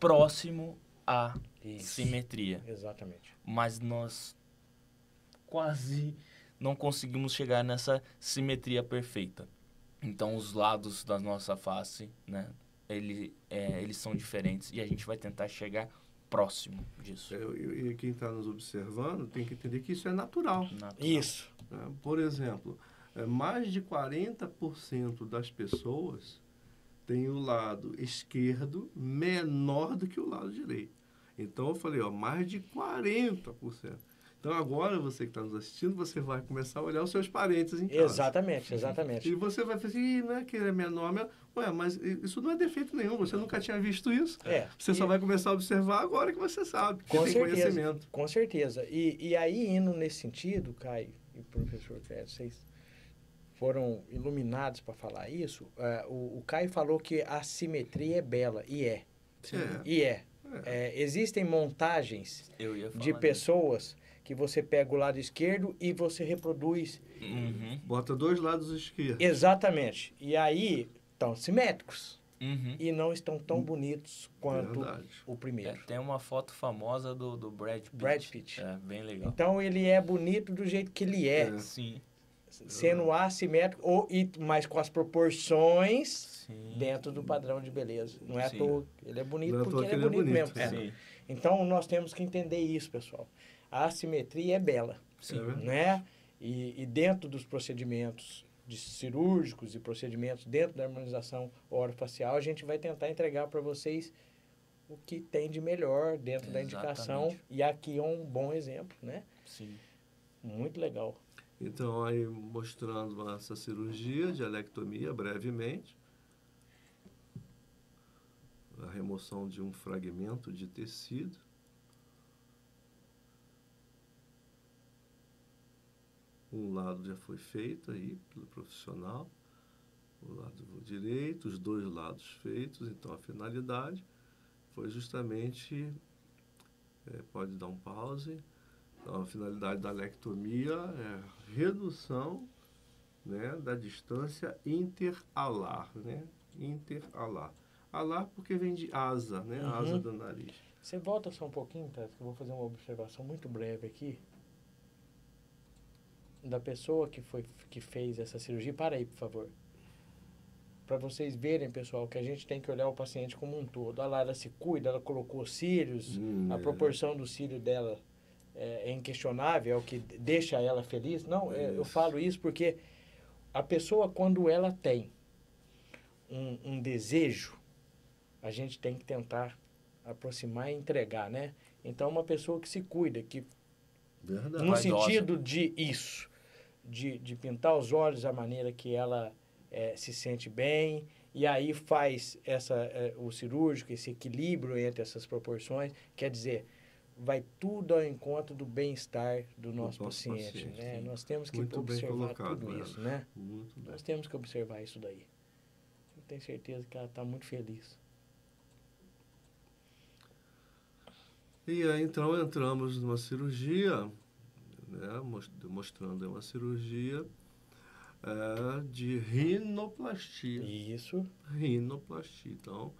S3: próximo à simetria.
S1: Exatamente.
S3: Mas nós quase não conseguimos chegar nessa simetria perfeita. Então os lados da nossa face, né? Eles são diferentes e a gente vai tentar chegar próximo disso.
S2: E quem está nos observando tem que entender que isso é natural.
S1: Isso.
S2: né? Por exemplo, mais de 40% das pessoas têm o lado esquerdo menor do que o lado direito. Então, eu falei, ó, mais de 40%. Então, agora, você que está nos assistindo, você vai começar a olhar os seus parentes em casa.
S1: Exatamente, exatamente.
S2: E você vai falar assim, não é que ele é menor. Ué, mas isso não é defeito nenhum, você nunca tinha visto isso. Você só vai começar a observar agora que você sabe, que tem conhecimento.
S1: Com certeza. E aí, indo nesse sentido, Caio e professor, vocês foram iluminados para falar isso, o Caio falou que a simetria é bela, e é.
S2: Sim.
S1: Existem montagens de pessoas que você pega o lado esquerdo e você reproduz.
S2: Bota dois lados esquerdos.
S1: Exatamente. E aí estão simétricos. E não estão tão bonitos quanto o primeiro.
S3: Tem uma foto famosa do Brad Pitt.
S1: Brad Pitt.
S3: Bem legal.
S1: Então ele é bonito do jeito que ele é.
S3: Sim.
S1: Sendo assimétrico, mas com as proporções dentro do padrão de beleza. Não é à toa. Ele é bonito porque ele é bonito mesmo. Então nós temos que entender isso, pessoal. A assimetria é bela. Né? E dentro dos procedimentos cirúrgicos e procedimentos dentro da harmonização orofacial, a gente vai tentar entregar para vocês o que tem de melhor dentro da indicação. E aqui é um bom exemplo, né?
S3: Sim.
S1: Muito legal.
S2: Então, aí mostrando essa cirurgia de alectomia brevemente, a remoção de um fragmento de tecido. Um lado já foi feito aí pelo profissional, o lado direito, os dois lados feitos. Então, a finalidade foi justamente, pode dar um pause, então, a finalidade da alectomia é redução, né, da distância interalar, né? Interalar. Alar porque vem de asa, né? Asa do nariz.
S1: Você volta só um pouquinho, Tati, que eu vou fazer uma observação muito breve aqui. Da pessoa que fez essa cirurgia. Para aí, por favor. Para vocês verem, pessoal, que a gente tem que olhar o paciente como um todo. Olha lá, ela se cuida, ela colocou cílios, a proporção do cílio dela é inquestionável, é o que deixa ela feliz. Não, eu falo isso porque a pessoa, quando ela tem um desejo, a gente tem que tentar aproximar e entregar, né? Então, uma pessoa que se cuida, que no sentido de isso, de pintar os olhos da maneira que ela se sente bem, e aí faz o cirúrgico, esse equilíbrio entre essas proporções, quer dizer, vai tudo ao encontro do bem-estar do nosso paciente, né? Nós temos que observar tudo isso, né? Nós temos que observar isso daí. Eu tenho certeza que ela está muito feliz.
S2: E aí, então, entramos numa cirurgia, né, mostrando uma cirurgia de rinoplastia.
S1: Isso.
S2: Rinoplastia. Então,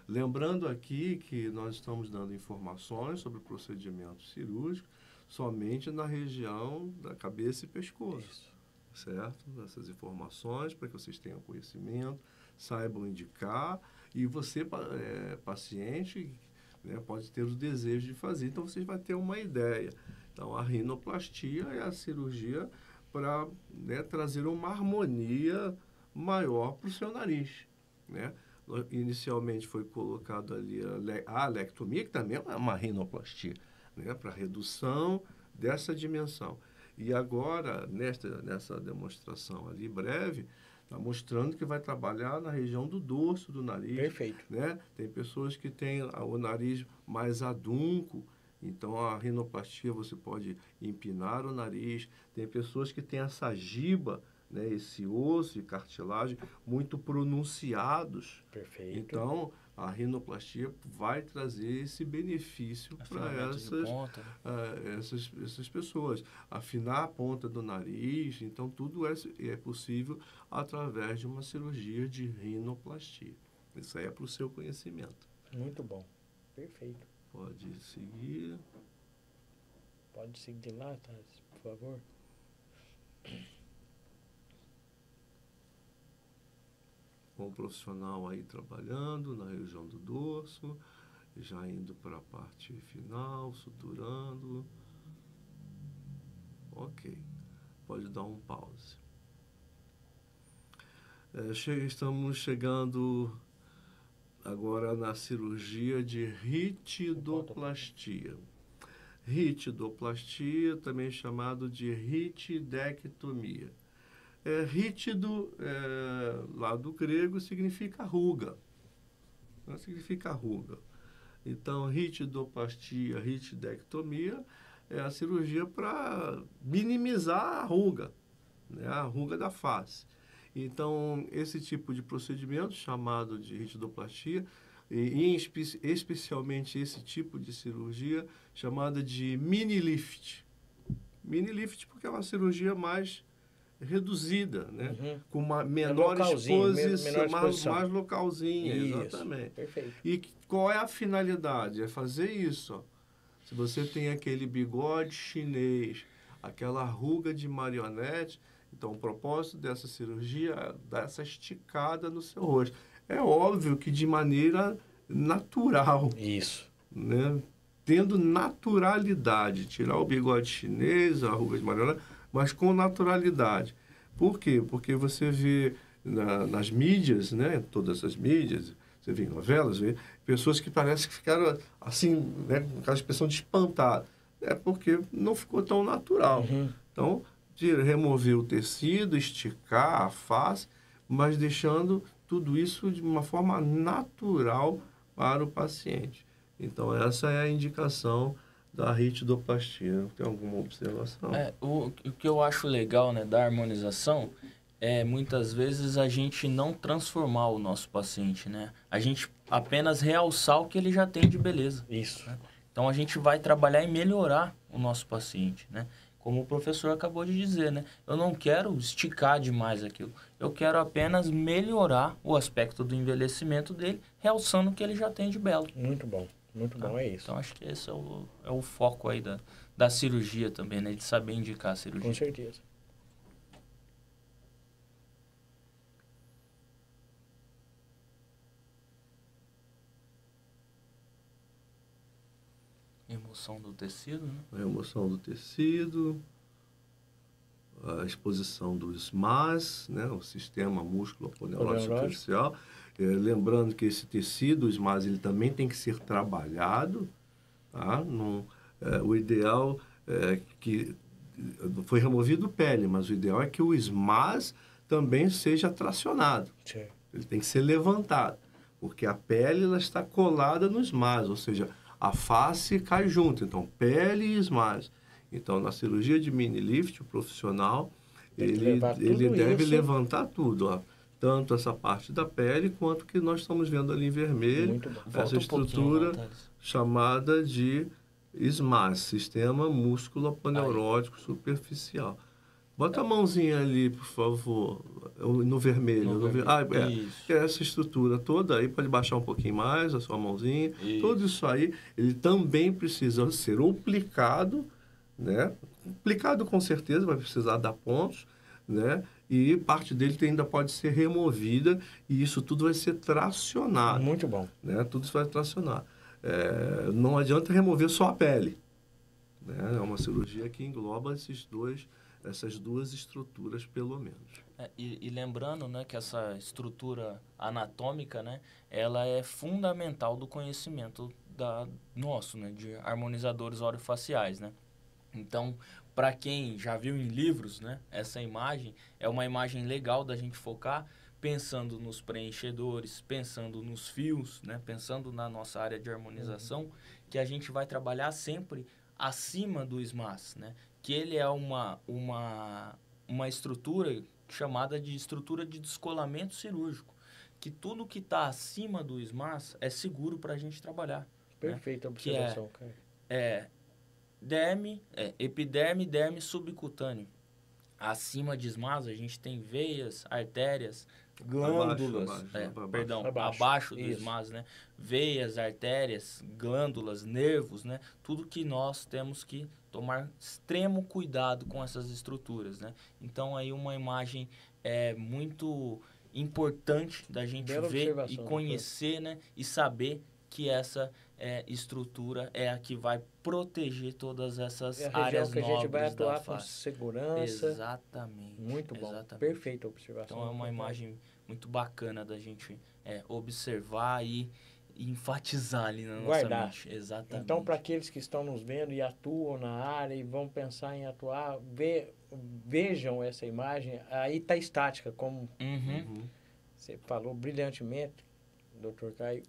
S2: lembrando aqui que nós estamos dando informações sobre o procedimento cirúrgico somente na região da cabeça e pescoço. Isso. Certo? Essas informações para que vocês tenham conhecimento, saibam indicar, e você, paciente, né, pode ter o desejo de fazer, então você vai ter uma ideia. Então, a rinoplastia é a cirurgia para, né, trazer uma harmonia maior para o seu nariz, né? Inicialmente foi colocado ali a alectomia, que também é uma rinoplastia, né, para redução dessa dimensão. E agora, nessa demonstração ali breve, está mostrando que vai trabalhar na região do dorso do nariz.
S1: Perfeito.
S2: Né? Tem pessoas que têm o nariz mais adunco, então a rinoplastia você pode empinar o nariz. Tem pessoas que têm essa giba, né, esse osso e cartilagem muito pronunciados.
S1: Perfeito.
S2: Então, a rinoplastia vai trazer esse benefício para essas pessoas. Afinar a ponta do nariz, então tudo é possível através de uma cirurgia de rinoplastia. Isso aí é para o seu conhecimento.
S1: Muito bom. Perfeito.
S2: Pode seguir.
S1: Pode seguir de lá, Thales, por favor.
S2: Um profissional aí trabalhando na região do dorso, já indo para a parte final, suturando. Ok. pode dar um pause. Estamos chegando agora na cirurgia de ritidoplastia. Ritidoplastia, também chamado de ritidectomia. Rítido, lá do grego, significa ruga. Significa ruga. Então, ritidoplastia, ritidectomia é a cirurgia para minimizar a ruga, né? A ruga da face. Então, esse tipo de procedimento, chamado de ritidoplastia, e especialmente esse tipo de cirurgia, chamada de mini lift. Mini lift porque é uma cirurgia mais reduzida, né? Com uma menor exposição, mais localzinha. Isso. Exatamente.
S1: Perfeito.
S2: E qual é a finalidade? É fazer isso. Ó. Se você tem aquele bigode chinês, aquela ruga de marionete, então o propósito dessa cirurgia é dar essa esticada no seu rosto. É óbvio que de maneira natural.
S1: Isso.
S2: Né? Tendo naturalidade. Tirar o bigode chinês, a ruga de marionete, mas com naturalidade. Por quê? Porque você vê nas mídias, né? Todas as mídias, você vê em novelas, vê pessoas que parecem que ficaram assim, né? Com aquela expressão de espantado. É porque não ficou tão natural.
S1: Uhum.
S2: Então, de remover o tecido, esticar a face, mas deixando tudo isso de uma forma natural para o paciente. Então, essa é a indicação da ritidoplastia. Tem alguma observação?
S3: O que eu acho legal, né, da harmonização é, muitas vezes, a gente não transformar o nosso paciente, né? A gente apenas realçar o que ele já tem de beleza.
S1: Isso.
S3: Né? Então, a gente vai trabalhar em melhorar o nosso paciente, né? Como o professor acabou de dizer, né? Eu não quero esticar demais aquilo. Eu quero apenas melhorar o aspecto do envelhecimento dele, realçando o que ele já tem de belo.
S1: Muito bom. Muito bom, é isso.
S3: Então, acho que esse é o foco aí da cirurgia também, né? De saber indicar a cirurgia.
S1: Com certeza.
S3: Remoção do tecido, né?
S2: Remoção do tecido, a exposição do SMAS, né? O sistema músculo-aponeurose superficial. Lembrando que esse tecido, o SMAS, ele também tem que ser trabalhado. Tá? O ideal é que foi removido pele, mas o ideal é que o SMAS também seja tracionado.
S1: Sim.
S2: Ele tem que ser levantado, porque a pele ela está colada no SMAS, ou seja, a face cai junto. Então, pele e SMAS. Então, na cirurgia de mini lift, o profissional ele deve levantar tudo, ó. Tanto essa parte da pele quanto que nós estamos vendo ali em vermelho, essa estrutura chamada de SMAS, Sistema Músculo-Aponeurótico Superficial. Bota a mãozinha ali, por favor, no vermelho. Essa estrutura toda aí, pode baixar um pouquinho mais a sua mãozinha. Isso. Tudo isso aí, ele também precisa ser aplicado, né? Aplicado com certeza, vai precisar dar pontos, né? E parte dele ainda pode ser removida e isso tudo vai ser tracionado.
S1: Muito bom.
S2: Né? Tudo isso vai tracionar. Não adianta remover só a pele. Né? É uma cirurgia que engloba essas duas estruturas, pelo menos.
S3: E lembrando, né, que essa estrutura anatômica, né, ela é fundamental do conhecimento nosso, né, de harmonizadores orofaciais, né? Então, para quem já viu em livros, né, essa imagem é uma imagem legal da gente focar, pensando nos preenchedores, pensando nos fios, né, pensando na nossa área de harmonização, que a gente vai trabalhar sempre acima do SMAS, né? Que ele é uma estrutura chamada de estrutura de descolamento cirúrgico, que tudo que está acima do SMAS é seguro para a gente trabalhar.
S1: Perfeita,
S3: né?
S1: observação,
S3: cara. Derme, epiderme, derme subcutâneo. Acima de SMAS a gente tem veias, artérias, glândulas, abaixo do SMAS, né? Veias, artérias, glândulas, nervos, né? Tudo que nós temos que tomar extremo cuidado com essas estruturas, né? Então, aí uma imagem muito importante da gente ver e conhecer, né? E saber que essa estrutura é a que vai proteger todas essas
S1: É a região
S3: áreas
S1: que a gente vai
S3: nobres da
S1: atuar com
S3: face.
S1: segurança.
S3: Exatamente.
S1: Muito bom.
S3: Exatamente.
S1: Perfeita observação.
S3: Então é uma imagem muito bacana da gente observar e enfatizar ali na
S1: Guardar.
S3: nossa mente. Exatamente.
S1: Então, para aqueles que estão nos vendo e atuam na área e vão pensar em atuar, vejam essa imagem. Aí está estática, como você falou brilhantemente, Dr. Caio.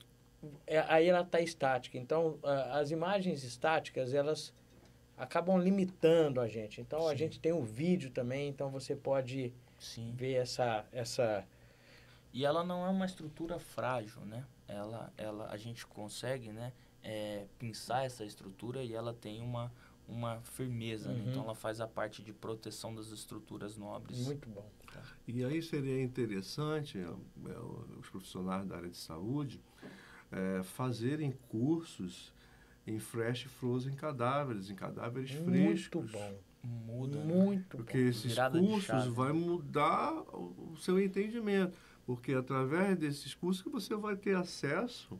S1: Aí ela está estática. Então, as imagens estáticas, elas acabam limitando a gente. Então, a gente tem o vídeo também, então você pode ver essa...
S3: E ela não é uma estrutura frágil, né? A gente consegue, né, pensar essa estrutura e ela tem uma firmeza, né? Então ela faz a parte de proteção das estruturas nobres.
S1: Muito bom.
S3: Tá?
S2: E aí seria interessante os profissionais da área de saúde fazerem cursos em fresh frozen cadáveres, em cadáveres frescos.
S1: Muito bom.
S3: Muda,
S1: muito
S2: porque
S1: bom.
S2: Esses cursos vai mudar o seu entendimento, porque através desses cursos que você vai ter acesso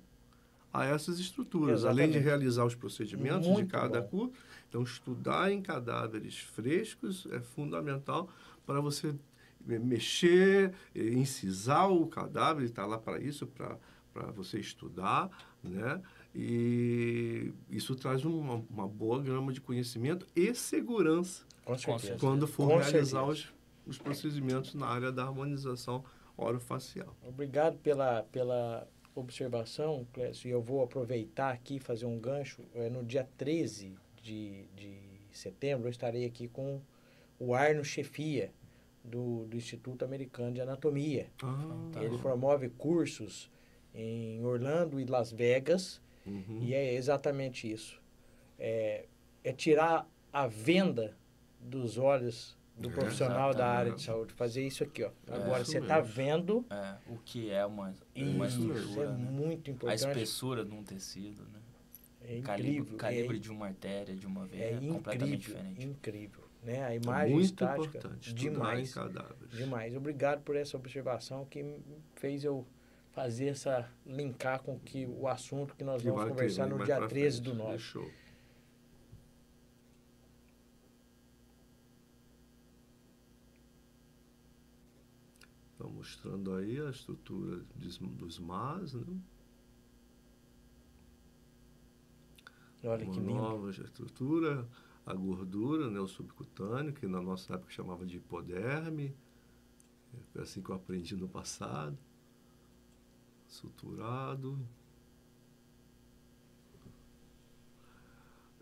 S2: a essas estruturas, além de realizar os procedimentos de cada curso. Então, estudar em cadáveres frescos é fundamental para você mexer, incisar o cadáver, ele está lá para isso, para você estudar, né? E isso traz uma boa gama de conhecimento e segurança quando for realizar os procedimentos na área da harmonização orofacial.
S1: Obrigado pela observação, Clécio, e eu vou aproveitar aqui e fazer um gancho. No dia 13 de setembro, eu estarei aqui com o Arno Chefia, do Instituto Americano de Anatomia. Ele promove cursos em Orlando e Las Vegas, e é exatamente isso. É tirar a venda dos olhos do profissional da área de saúde, fazer isso aqui, ó. Agora você está vendo
S3: o que é uma estrutura,
S1: isso é muito importante.
S3: A espessura de um tecido, né?
S1: É incrível.
S3: Calibre de uma artéria, de uma veia, é completamente diferente.
S1: Incrível, né? A imagem
S2: muito
S1: estática,
S2: importante,
S1: demais, demais. Obrigado por essa observação que fez eu fazer linkar com o assunto que nós vamos conversar no dia 13 do 9.
S2: Show. Estão mostrando aí a estrutura dos MAS, né?
S1: Olha que lindo.
S2: Uma nova estrutura, a gordura, né, o subcutâneo, que na nossa época chamava de hipoderme, é assim que eu aprendi no passado, suturado.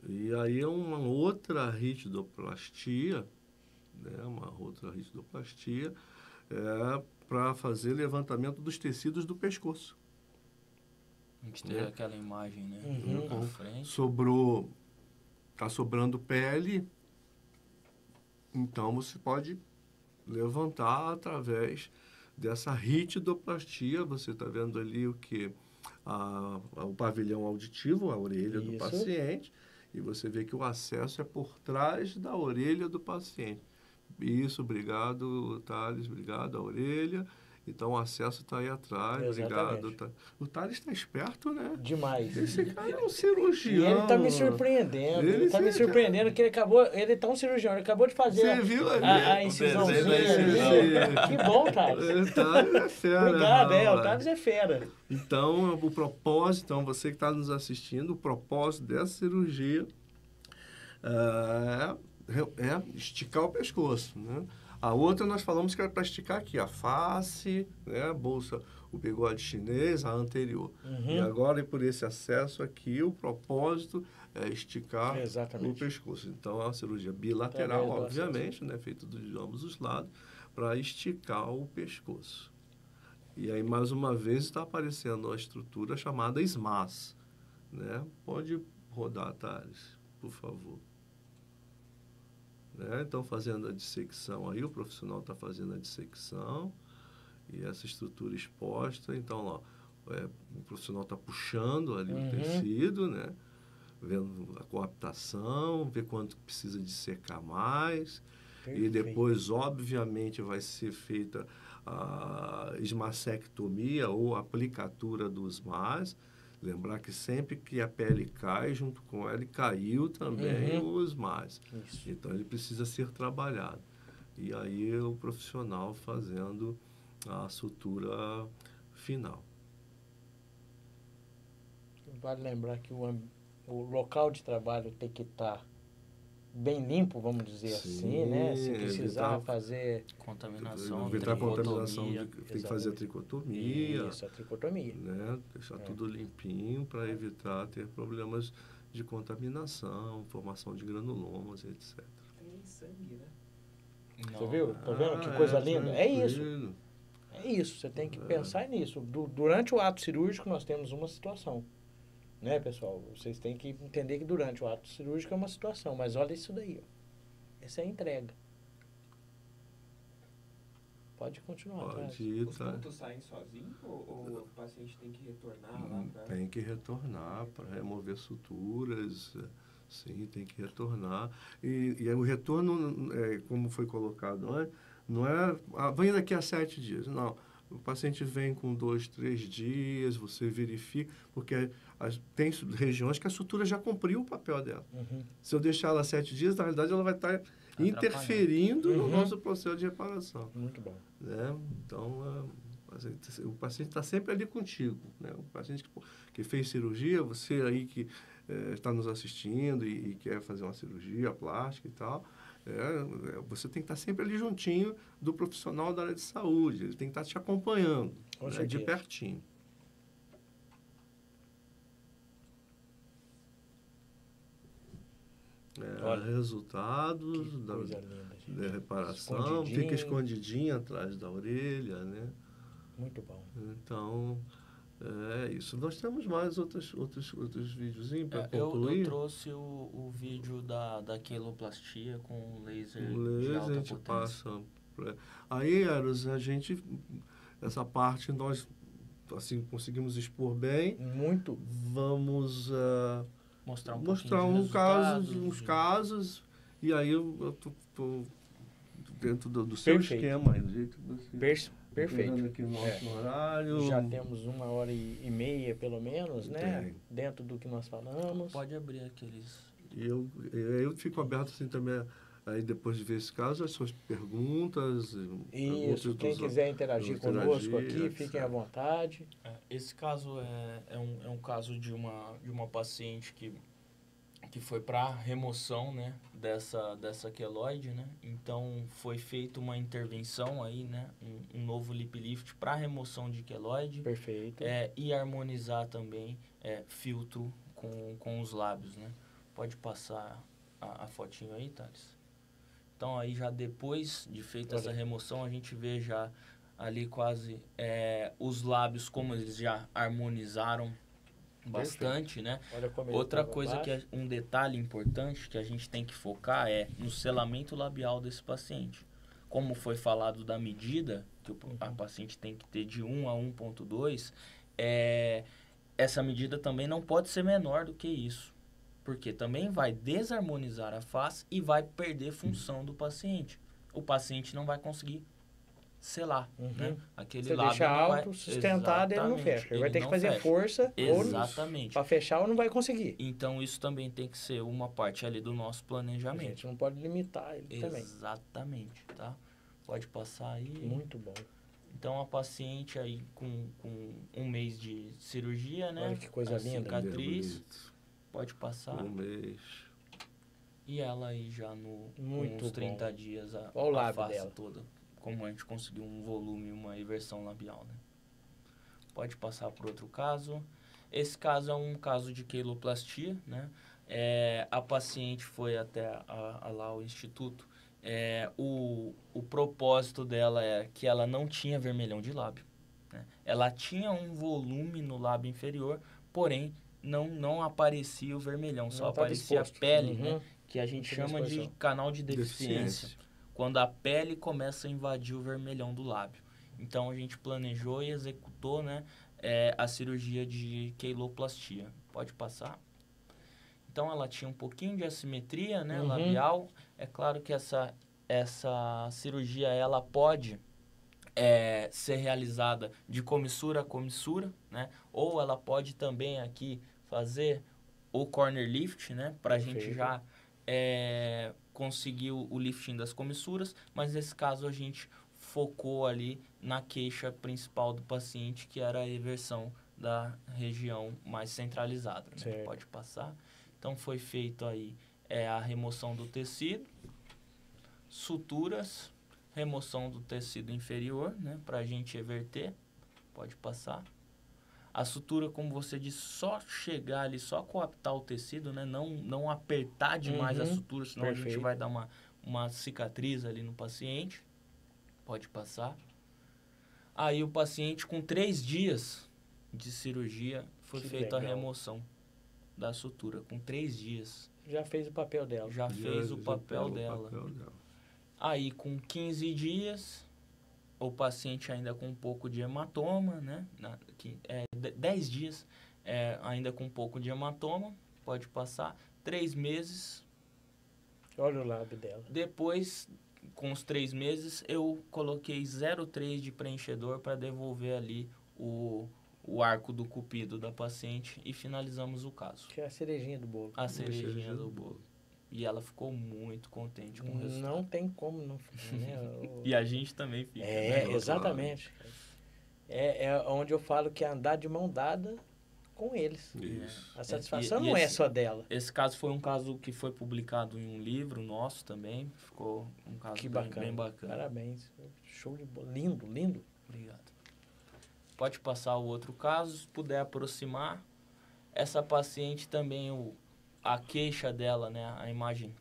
S2: E aí é uma outra ritidoplastia, né, para fazer levantamento dos tecidos do pescoço.
S3: A gente tem aquela imagem, né?
S2: Uhum.
S3: Na frente.
S2: Tá sobrando pele, então você pode levantar através dessa ritidoplastia. Você está vendo ali o que? O pavilhão auditivo, a orelha do paciente, e você vê que o acesso é por trás da orelha do paciente. Isso, obrigado, Thales, obrigado, a orelha. Então, o acesso está aí atrás.
S1: Exatamente.
S2: Obrigado. O Thales está esperto, né?
S1: Demais.
S2: Esse cara é um cirurgião.
S1: E ele está me surpreendendo. Ele está me surpreendendo que ele está um cirurgião. Ele acabou de fazer a incisãozinha. Que bom, Thales.
S2: O Thales é fera.
S1: Obrigado, o Thales é fera.
S2: Então, o propósito, você que está nos assistindo, o propósito dessa cirurgia é esticar o pescoço, né? A outra nós falamos que era para esticar aqui, a face, né, a bolsa, o bigode chinês, a anterior. E agora, por esse acesso aqui, o propósito é esticar o pescoço. Então, é uma cirurgia bilateral, obviamente, né, feita de ambos os lados, para esticar o pescoço. E aí, mais uma vez, está aparecendo a estrutura chamada SMAS. Né? Pode rodar, Thales, por favor. Né? Então, fazendo a dissecção aí, o profissional está fazendo a dissecção e essa estrutura exposta. Então, ó, o profissional está puxando ali o tecido, né? Vendo a coaptação, ver quanto precisa de secar mais. Perfeito. E depois, obviamente, vai ser feita a esmacectomia ou aplicatura dos MAS, Lembrar que sempre que a pele cai, junto com ela, caiu também os mais.
S1: Isso.
S2: Então, ele precisa ser trabalhado. E aí, o profissional fazendo a sutura final.
S1: Vale lembrar que o local de trabalho tem que estar bem limpo, vamos dizer assim, né? Se precisar fazer...
S3: Contaminação,
S2: evitar a contaminação, tem que fazer a
S1: Exatamente.
S2: tricotomia.
S1: Isso, a tricotomia.
S2: Né? Deixar tudo limpinho para evitar ter problemas de contaminação, formação de granulomas, etc.
S4: Tem sangue, né?
S1: Você viu? Tá vendo que coisa linda? É isso. É isso. Você tem que pensar nisso. Durante o ato cirúrgico, nós temos uma situação. Né, pessoal? Vocês têm que entender que durante o ato cirúrgico é uma situação. Mas olha isso daí, ó. Essa é a entrega. Pode continuar.
S2: Pode ir,
S4: Os pontos saem sozinhos ou o paciente tem que retornar lá para...
S2: Tem que retornar para remover suturas. Sim, tem que retornar. E o retorno, como foi colocado antes, não é... vem daqui a 7 dias. Não. O paciente vem com 2, 3 dias, você verifica, porque tem regiões que a sutura já cumpriu o papel dela. Se eu deixar ela 7 dias, na realidade ela vai estar interferindo no nosso processo de reparação.
S1: Muito bom.
S2: Né? Então, o paciente está sempre ali contigo. Né? O paciente que fez cirurgia, você aí que está nos assistindo e quer fazer uma cirurgia plástica e tal, você tem que estar sempre ali juntinho do profissional da área de saúde. Ele tem que estar te acompanhando, né, de pertinho. Resultados da reparação, fica escondidinho atrás da orelha, né?
S1: Muito bom.
S2: Então, é isso. Nós temos mais outros videozinhos para concluir.
S3: Eu trouxe o vídeo da queloplastia com laser de
S2: a
S3: alta
S2: gente
S3: potência.
S2: passa. Aí, Eros, essa parte nós assim conseguimos expor bem.
S1: Muito.
S2: Vamos
S3: mostrar
S2: uns casos, e aí eu tô dentro do seu esquema aí, do jeito que você...
S1: Perfeito.
S2: Aqui o nosso horário.
S1: Já temos 1h30, pelo menos, né? Dentro do que nós falamos.
S3: Pode abrir aqueles...
S2: Eu fico aberto assim também, aí depois de ver esse caso, as suas perguntas.
S1: Isso, quem quiser interagir conosco aqui, fiquem à vontade.
S3: Esse caso é um caso de uma paciente que foi para remoção, né, dessa queloide, né? Então foi feita uma intervenção aí, né, um novo lip lift para remoção de queloide.
S1: Perfeito.
S3: E harmonizar também filtro com os lábios, né? Pode passar a fotinho aí, Thales? Então aí já depois de feita essa remoção, a gente vê já ali quase os lábios como eles já harmonizaram bastante, né? Outra coisa que é um detalhe importante que a gente tem que focar é no selamento labial desse paciente. Como foi falado da medida que a paciente tem que ter de 1 a 1.2, essa medida também não pode ser menor do que isso, porque também vai desarmonizar a face e vai perder função do paciente. O paciente não vai conseguir selar, né? Aquele lábio
S1: deixa alto, sustentado, ele não fecha. Ele vai ter que fazer força para fechar ou não vai conseguir.
S3: Então, isso também tem que ser uma parte ali do nosso planejamento.
S1: A gente não pode limitar ele também.
S3: Exatamente, tá? Pode passar aí.
S1: Muito bom.
S3: Então, a paciente aí com 1 mês de cirurgia, né?
S1: Olha que coisa linda.
S3: Cicatriz, pode passar.
S2: 1 mês.
S3: E ela aí já uns 30 dias a face dela toda. Como a gente conseguiu um volume, uma inversão labial, né? Pode passar por outro caso. Esse caso é um caso de queloplastia, né? A paciente foi até lá o instituto. O propósito dela é que ela não tinha vermelhão de lábio, né? Ela tinha um volume no lábio inferior, porém não aparecia o vermelhão, só aparecia a pele, né? Que a gente chama de canal de deficiência. Quando a pele começa a invadir o vermelhão do lábio. Então, a gente planejou e executou, né, a cirurgia de queloplastia. Pode passar. Então, ela tinha um pouquinho de assimetria, né, labial. É claro que essa cirurgia, ela pode ser realizada de comissura a comissura, né? Ou ela pode também aqui fazer o corner lift, né? Para a gente já conseguir o lifting das comissuras, mas nesse caso a gente focou ali na queixa principal do paciente, que era a eversão da região mais centralizada, né? Pode passar. Então foi feito aí a remoção do tecido, suturas, remoção do tecido inferior, né, para a gente everter. Pode passar. A sutura, como você disse, só chegar ali, só coaptar o tecido, né, não apertar demais a sutura, senão a gente vai dar uma cicatriz ali no paciente. Pode passar. Aí o paciente, com 3 dias de cirurgia, foi feita a remoção da sutura. Com 3 dias.
S1: Já fez o papel dela.
S3: Já fez o papel dela. Aí, com 15 dias, o paciente ainda com um pouco de hematoma, né? 10 dias, ainda com um pouco de hematoma, pode passar. 3 meses.
S1: Olha o lábio dela.
S3: Depois, com os 3 meses, eu coloquei 0,3 de preenchedor para devolver ali o arco do cupido da paciente e finalizamos o caso.
S1: Que é a cerejinha do bolo.
S3: A cerejinha do bolo. E ela ficou muito contente com o resultado.
S1: Não tem como não ficar, né?
S3: E a gente também fica.
S1: Né? Exatamente. É onde eu falo que é andar de mão dada com eles.
S2: Isso.
S1: A satisfação não é só dela.
S3: Esse caso foi um caso que foi publicado em um livro nosso também. Ficou um caso bem bacana.
S1: Parabéns. Show de bola. Lindo, lindo.
S3: Obrigado. Pode passar o outro caso, se puder aproximar. Essa paciente também, a queixa dela, né, a imagem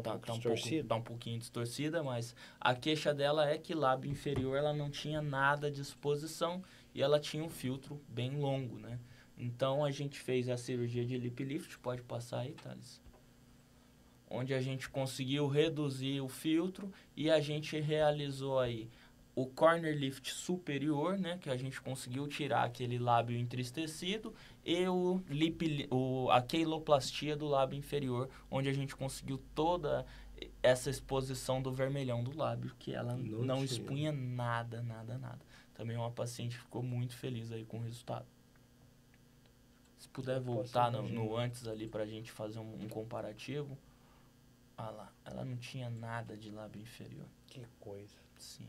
S3: tá um pouquinho distorcida, mas a queixa dela é que lábio inferior ela não tinha nada de exposição e ela tinha um filtro bem longo, né? Então a gente fez a cirurgia de lip lift, pode passar aí, Thales, onde a gente conseguiu reduzir o filtro e a gente realizou aí o corner lift superior, né, que a gente conseguiu tirar aquele lábio entristecido, e a queiloplastia do lábio inferior, onde a gente conseguiu toda essa exposição do vermelhão do lábio, que ela não expunha nada. Também uma paciente ficou muito feliz aí com o resultado. Se puder voltar no antes ali para a gente fazer um comparativo. Ah lá, ela não tinha nada de lábio inferior.
S1: Que coisa.
S3: Sim.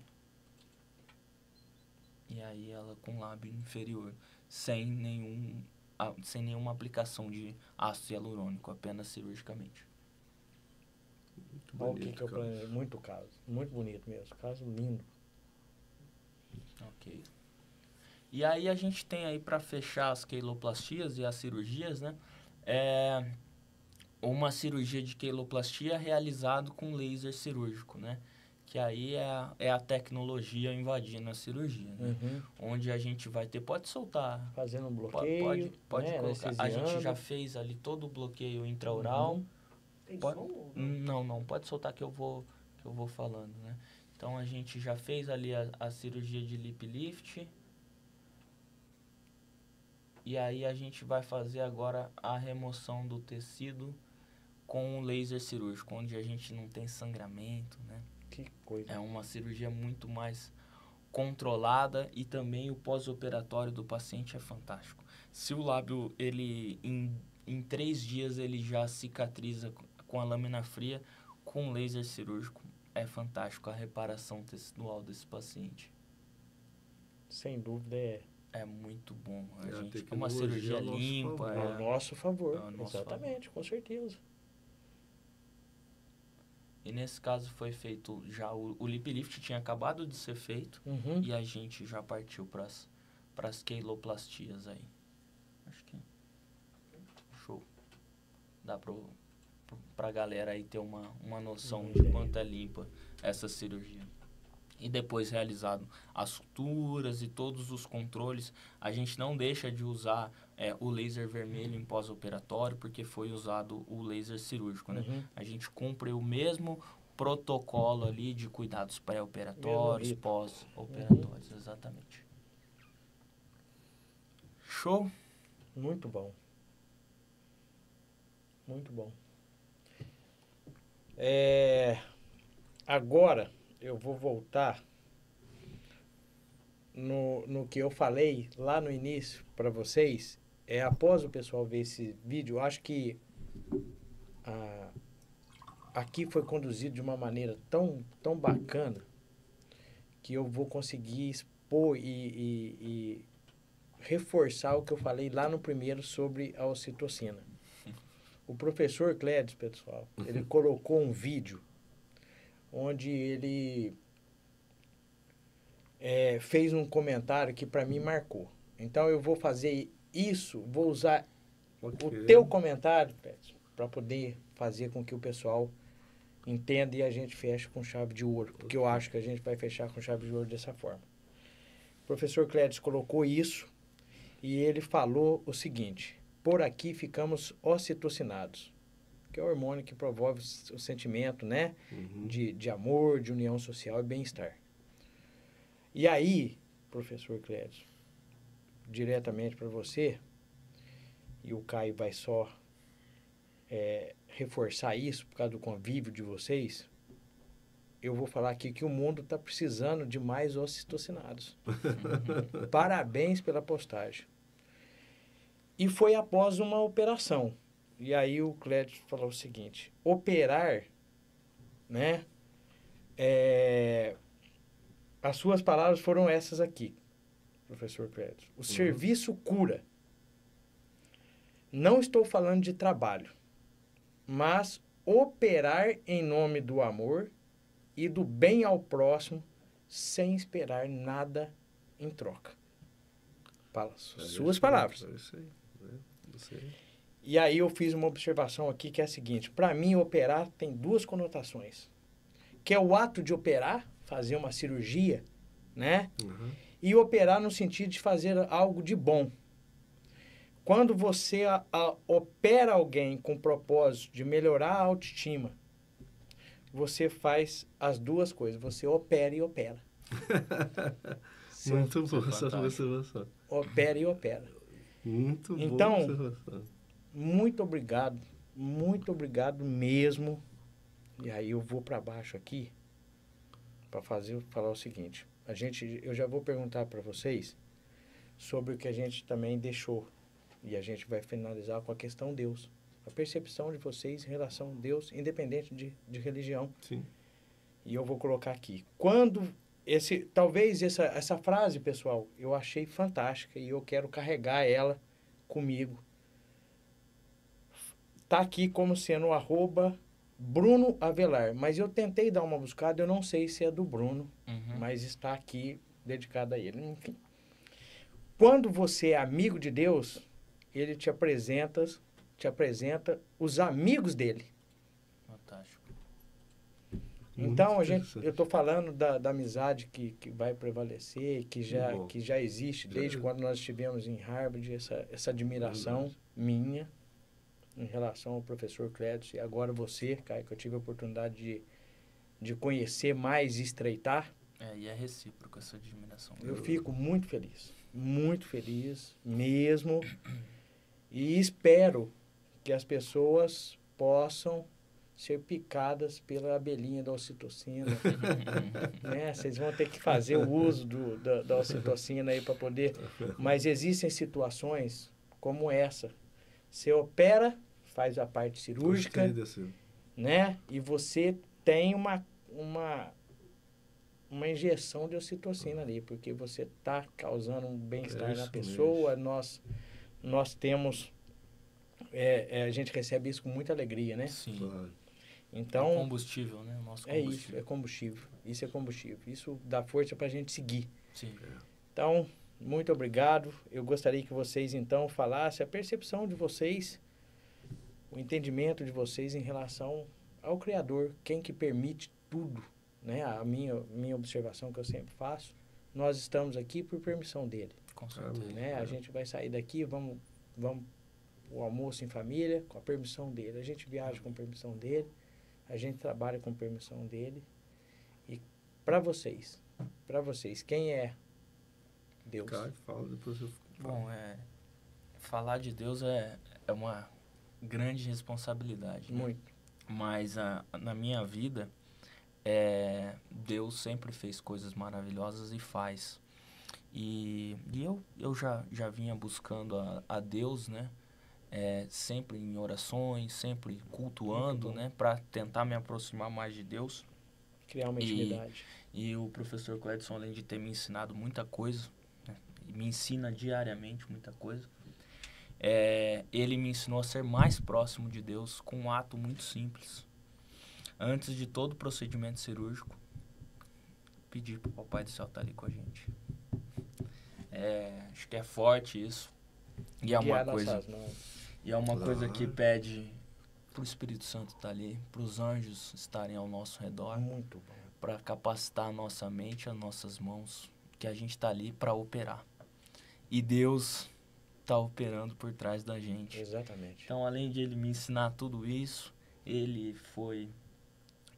S3: E aí ela com lábio inferior, sem nenhuma aplicação de ácido hialurônico, apenas cirurgicamente.
S1: Muito bonito. Que eu planejei. Muito caso. Muito bonito mesmo. Caso lindo.
S3: Ok. E aí a gente tem aí para fechar as queiloplastias e as cirurgias, né? Uma cirurgia de queiloplastia realizado com laser cirúrgico, né? Que aí é a tecnologia invadindo a cirurgia, né? Onde a gente vai ter... Pode soltar.
S1: Fazendo um bloqueio.
S3: Pode colocar. A gente já fez ali todo o bloqueio intraoral.
S4: Tem som?
S3: Não. Pode soltar que eu vou falando, né? Então, a gente já fez ali a cirurgia de lip lift. E aí, a gente vai fazer agora a remoção do tecido com o laser cirúrgico, onde a gente não tem sangramento, né?
S1: Que coisa.
S3: É uma cirurgia muito mais controlada e também o pós-operatório do paciente é fantástico. Se o lábio, ele em 3 dias, ele já cicatriza com a lâmina fria, com laser cirúrgico, é fantástico a reparação tecidual desse paciente.
S1: Sem dúvida
S3: é muito bom. É uma cirurgia limpa.
S1: Ao nosso favor. Exatamente, com certeza.
S3: E nesse caso foi feito já o lip lift tinha acabado de ser feito e a gente já partiu para as queiloplastias aí. Acho que show. Dá pra galera aí ter uma noção de quanto é limpa essa cirurgia. E depois realizado as suturas e todos os controles, a gente não deixa de usar o laser vermelho em pós-operatório, porque foi usado o laser cirúrgico, né? A gente cumpre o mesmo protocolo ali de cuidados pré-operatórios, pós-operatórios, exatamente. Show?
S1: Muito bom. Muito bom. Agora eu vou voltar no que eu falei lá no início para vocês, após o pessoal ver esse vídeo, eu acho que aqui foi conduzido de uma maneira tão bacana que eu vou conseguir expor e reforçar o que eu falei lá no primeiro sobre a ocitocina. O professor Clédio, pessoal, ele colocou um vídeo onde ele fez um comentário que para mim marcou. Então eu vou fazer isso, vou usar o teu comentário, Clédio, para poder fazer com que o pessoal entenda e a gente feche com chave de ouro. Porque eu acho que a gente vai fechar com chave de ouro dessa forma. O professor Clédio colocou isso e ele falou o seguinte: por aqui ficamos ocitocinados, que é o hormônio que promove o sentimento, né? De amor, de união social e bem-estar. E aí, professor Clédio, diretamente para você, e o Caio vai só reforçar isso por causa do convívio de vocês, eu vou falar aqui que o mundo está precisando de mais ocitocinados. Parabéns pela postagem. E foi após uma operação. E aí o Clédio falou o seguinte: operar, né? As suas palavras foram essas aqui, professor Clédio. O serviço cura. Não estou falando de trabalho, mas operar em nome do amor e do bem ao próximo sem esperar nada em troca. Suas palavras. E aí eu fiz uma observação aqui que é a seguinte: para mim, operar tem duas conotações. Que é o ato de operar, fazer uma cirurgia, né? E operar no sentido de fazer algo de bom. Quando você opera alguém com o propósito de melhorar a autoestima, você faz as duas coisas. Você opera e opera.
S2: Muito boa essa observação.
S1: Opera e opera.
S2: Muito boa
S1: então,
S2: observação. Muito
S1: obrigado mesmo. E aí eu vou para baixo aqui para falar o seguinte. Eu já vou perguntar para vocês sobre o que a gente também deixou. E a gente vai finalizar com a questão Deus. A percepção de vocês em relação a Deus, independente de religião.
S2: Sim.
S1: E eu vou colocar aqui. Talvez essa frase, pessoal, eu achei fantástica e eu quero carregar ela comigo. Tá aqui como sendo o @Bruno Avelar. Mas eu tentei dar uma buscada, eu não sei se é do Bruno, mas está aqui dedicado a ele. Enfim. Quando você é amigo de Deus, ele te apresenta os amigos dele.
S3: Fantástico.
S1: Então, eu estou falando da amizade que vai prevalecer, que já existe desde quando nós estivemos em Harvard, essa admiração minha em relação ao professor Clédio. E agora você, Caio, que eu tive a oportunidade de conhecer mais e estreitar.
S3: E é recíproco essa admiração.
S1: Eu fico muito feliz mesmo. E espero que as pessoas possam ser picadas pela abelhinha da ocitocina. Né? Vocês vão ter que fazer o uso da ocitocina aí para poder... Mas existem situações como essa. Você opera, faz a parte cirúrgica, né? E você tem uma injeção de ocitocina ali, porque você está causando um bem-estar na pessoa. Nós temos... a gente recebe isso com muita alegria, né?
S3: Sim.
S2: Claro.
S1: Então,
S3: é combustível, né? Nosso combustível.
S1: Isso é combustível. Isso dá força para a gente seguir.
S3: Sim.
S1: Então, muito obrigado. Eu gostaria que vocês, então, falassem a percepção de vocês, o entendimento de vocês em relação ao Criador, quem que permite tudo, né? A minha observação que eu sempre faço, nós estamos aqui por permissão dele.
S3: Com certeza.
S1: Né? A gente vai sair daqui, vamos o almoço em família, com a permissão dele. A gente viaja com permissão dele. A gente trabalha com permissão dele. E para vocês, quem é Deus?
S2: Cara, fala, depois eu falo.
S3: Bom, falar de Deus é uma grande responsabilidade. Né?
S1: Muito.
S3: Mas na minha vida, Deus sempre fez coisas maravilhosas e faz. E eu já vinha buscando a Deus, né? Sempre em orações, sempre cultuando, né? Para tentar me aproximar mais de Deus.
S1: Criar uma intimidade.
S3: E o professor Cledson, além de ter me ensinado muita coisa, né? Me ensina diariamente muita coisa, ele me ensinou a ser mais próximo de Deus com um ato muito simples. Antes de todo procedimento cirúrgico, pedir para o Papai do Céu estar ali com a gente. Acho que é forte isso. E é uma coisa que pede para o Espírito Santo estar ali, para os anjos estarem ao nosso redor.
S1: Muito bom.
S3: Para capacitar a nossa mente, as nossas mãos, que a gente está ali para operar. E Deus está operando por trás da gente.
S1: Exatamente.
S3: Então, além de ele me ensinar tudo isso, ele foi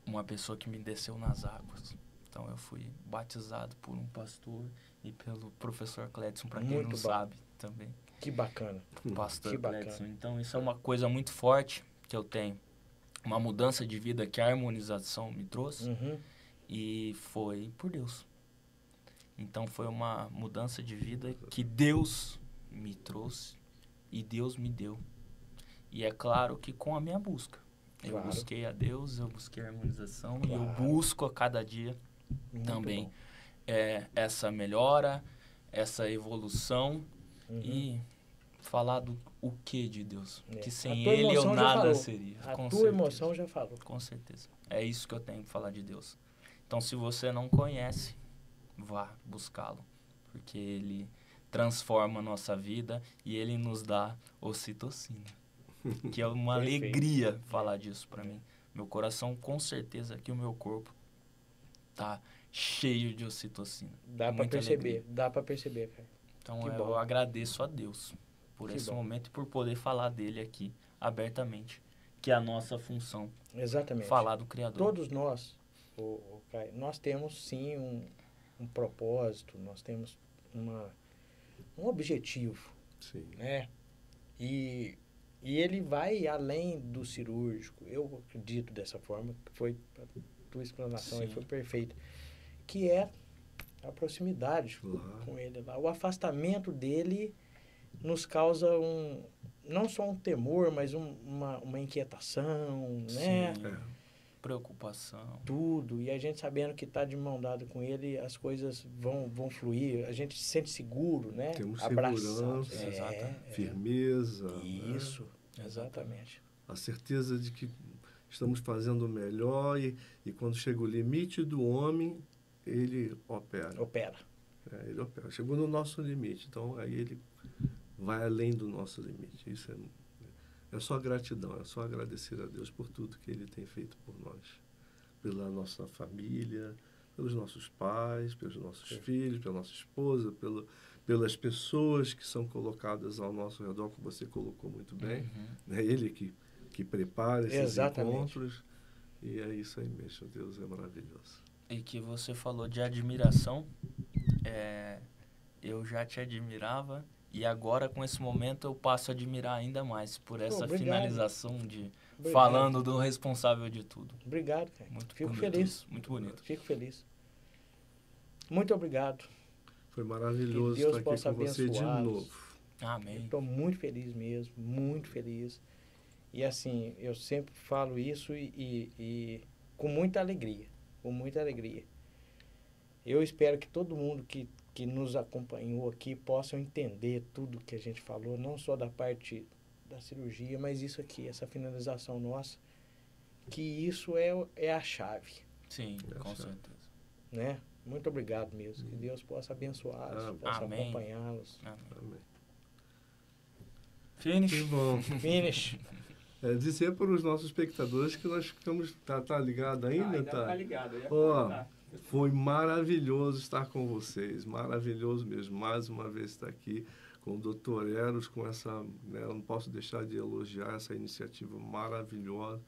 S3: uma pessoa que me desceu nas águas. Então, eu fui batizado por um pastor e pelo professor Cledson, para quem não sabe também.
S1: Que bacana.
S3: Pastor Cledson. Então, isso é uma coisa muito forte que eu tenho. Uma mudança de vida que a harmonização me trouxe. E foi por Deus. Então, foi uma mudança de vida que Deus me trouxe e Deus me deu. E é claro que com a minha busca. Eu busquei a Deus, eu busquei a harmonização e eu busco a cada dia também essa melhora, essa evolução e falar do o que de Deus. Que sem Ele eu nada seria.
S1: A tua emoção já falou.
S3: Com certeza. É isso que eu tenho que falar de Deus. Então, se você não conhece, vá buscá-lo. Porque Ele transforma a nossa vida e Ele nos dá ocitocina. Que é uma alegria falar disso para mim. Meu coração, com certeza, que o meu corpo tá cheio de ocitocina.
S1: Dá para perceber, cara.
S3: Então, eu agradeço a Deus por esse momento e por poder falar dele aqui abertamente, que é a nossa função.
S1: Exatamente.
S3: Falar do Criador.
S1: Todos nós, Caio, nós temos sim um propósito, nós temos um objetivo.
S2: Sim.
S1: Né? E ele vai além do cirúrgico. Eu acredito dessa forma, que foi a tua explanação aí foi perfeita. Que é a proximidade com ele lá. O afastamento dele nos causa não só um temor, mas uma inquietação, né?
S3: Preocupação.
S1: Tudo. E a gente sabendo que está de mão dada com ele, as coisas vão fluir. A gente se sente seguro, né?
S2: Temos
S1: abraçado.
S2: segurança, firmeza.
S1: Isso, né? Exatamente.
S2: A certeza de que estamos fazendo o melhor e quando chega o limite do homem, ele opera. Ele opera. Chegou no nosso limite, então aí ele vai além do nosso limite. Isso é só gratidão, é só agradecer a Deus por tudo que Ele tem feito por nós. Pela nossa família, pelos nossos pais, pelos nossos filhos, pela nossa esposa, pelas pessoas que são colocadas ao nosso redor, que você colocou muito bem. É Ele que prepara esses encontros. E é isso aí mesmo, Deus é maravilhoso.
S3: E que você falou de admiração, eu já te admirava. E agora, com esse momento, eu passo a admirar ainda mais por essa finalização falando do responsável de tudo.
S1: Obrigado, cara.
S3: Fico feliz. Muito bonito.
S1: Fico feliz. Muito obrigado.
S2: Foi maravilhoso estar aqui com você de novo.
S3: Amém.
S1: Estou muito feliz mesmo, muito feliz. E assim, eu sempre falo isso e com muita alegria, Eu espero que todo mundo que nos acompanhou aqui possam entender tudo que a gente falou, não só da parte da cirurgia, mas isso aqui, essa finalização nossa, que isso é a chave.
S3: Sim, com certeza.
S1: Né? Muito obrigado mesmo. Que Deus possa abençoá-los, possa acompanhá-los.
S2: Amém.
S3: Finish.
S2: Que bom.
S1: Finish.
S2: Dizer para os nossos espectadores que nós ficamos... Tá ligado ainda?
S4: Ainda tá ligado.
S2: Foi maravilhoso estar com vocês, maravilhoso mesmo. Mais uma vez estar aqui com o Dr. Eros, com essa, né, eu não posso deixar de elogiar essa iniciativa maravilhosa,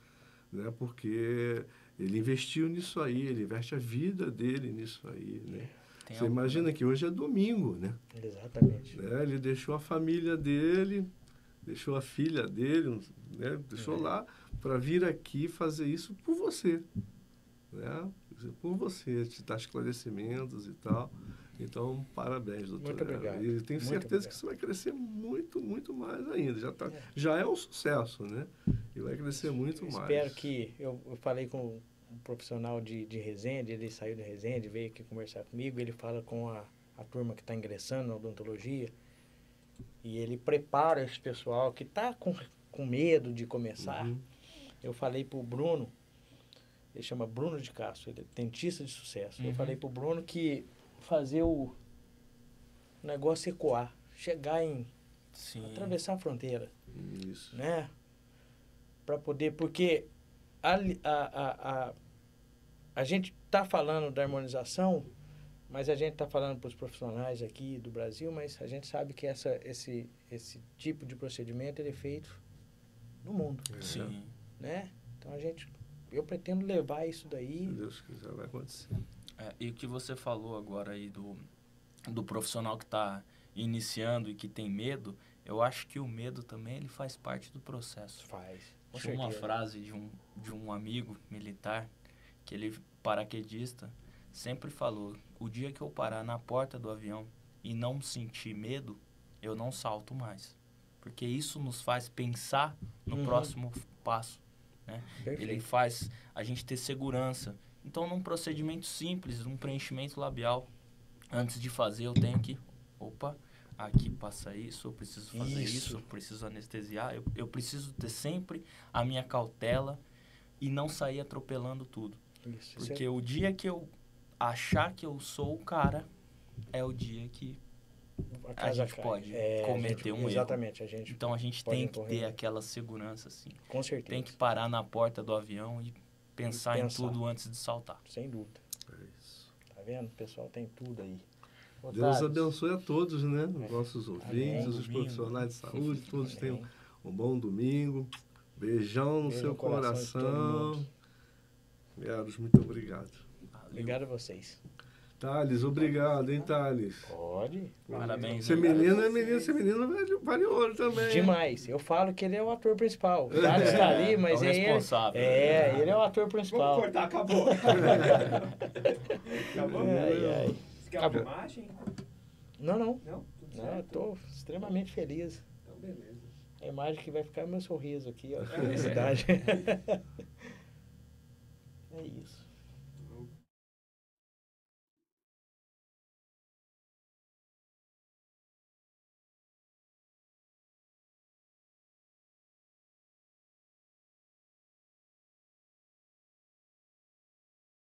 S2: né, porque ele investiu nisso aí, ele investe a vida dele nisso aí, né. Você imagina que hoje é domingo, né?
S1: Exatamente.
S2: Né, ele deixou a família dele, deixou a filha dele, né, deixou lá para vir aqui fazer isso por você, né? Por você, te dar esclarecimentos e tal. Então, parabéns, doutor.
S1: Muito obrigado.
S2: E tenho
S1: Muito
S2: certeza
S1: obrigado.
S2: que você vai crescer muito, muito mais ainda. Já é um sucesso, né? E vai crescer muito mais.
S1: Espero que... Eu falei com um profissional de Resende, ele saiu de Resende, veio aqui conversar comigo, ele fala com a turma que está ingressando na odontologia, e ele prepara esse pessoal que está com medo de começar.
S2: Uhum.
S1: Eu falei pro Bruno, ele chama Bruno de Castro, ele é dentista de sucesso. Eu falei pro Bruno que fazer o negócio ecoar, chegar em...
S3: Sim.
S1: atravessar a fronteira,
S2: Isso.
S1: né? Para poder... Porque a gente está falando da harmonização, mas a gente está falando para os profissionais aqui do Brasil, mas a gente sabe que esse tipo de procedimento ele é feito no mundo,
S3: Sim.
S1: né? Então eu pretendo levar isso daí.
S2: Se Deus quiser, vai acontecer.
S3: E o que você falou agora aí do profissional que está iniciando e que tem medo, eu acho que o medo também ele faz parte do processo.
S1: Faz. Com
S3: Tinha uma
S1: certeza.
S3: frase de um amigo militar, que ele, paraquedista, sempre falou: o dia que eu parar na porta do avião e não sentir medo, eu não salto mais. Porque isso nos faz pensar no próximo passo, né? Ele faz a gente ter segurança. Então, num procedimento simples, um preenchimento labial, antes de fazer, eu tenho que... Opa, aqui passa isso, eu preciso fazer isso, eu preciso anestesiar. Eu preciso ter sempre a minha cautela e não sair atropelando tudo.
S1: Isso,
S3: Porque o dia que eu achar que eu sou o cara, é o dia que a gente pode cometer um erro.
S1: Exatamente, a gente
S3: Então, a gente tem que ter aquela segurança, assim.
S1: Com certeza.
S3: Tem que parar na porta do avião e pensar em tudo antes de saltar.
S1: Sem dúvida.
S2: É isso.
S1: Tá vendo? O pessoal tem tudo aí.
S2: Deus abençoe a todos, né? Os nossos ouvintes,
S1: Amém.
S2: os profissionais de saúde, todos
S1: Amém.
S2: tenham um bom domingo. Beijão no
S1: Beijo
S2: seu
S1: no coração de todo
S2: coração.
S1: mundo.
S2: Meros, muito obrigado.
S3: Valeu.
S1: Obrigado a vocês.
S2: Thales, obrigado, hein, Thales?
S1: Pode.
S3: Parabéns.
S2: Ser
S3: né?
S2: menino é menino, ser menino vale ouro também.
S1: Demais. Eu falo que ele é o ator principal. O cara está ali, mas
S3: É o responsável.
S1: ele é o ator
S4: Vamos
S1: principal.
S4: cortar, acabou. Acabou?
S1: Ai, ai.
S4: Você quer uma
S1: Acabou.
S4: imagem?
S1: Não.
S4: Não? Tudo
S1: Não, eu
S4: certo?
S1: tô extremamente feliz.
S4: Então, beleza.
S1: A imagem que vai ficar é o meu sorriso aqui, ó. Felicidade. É isso.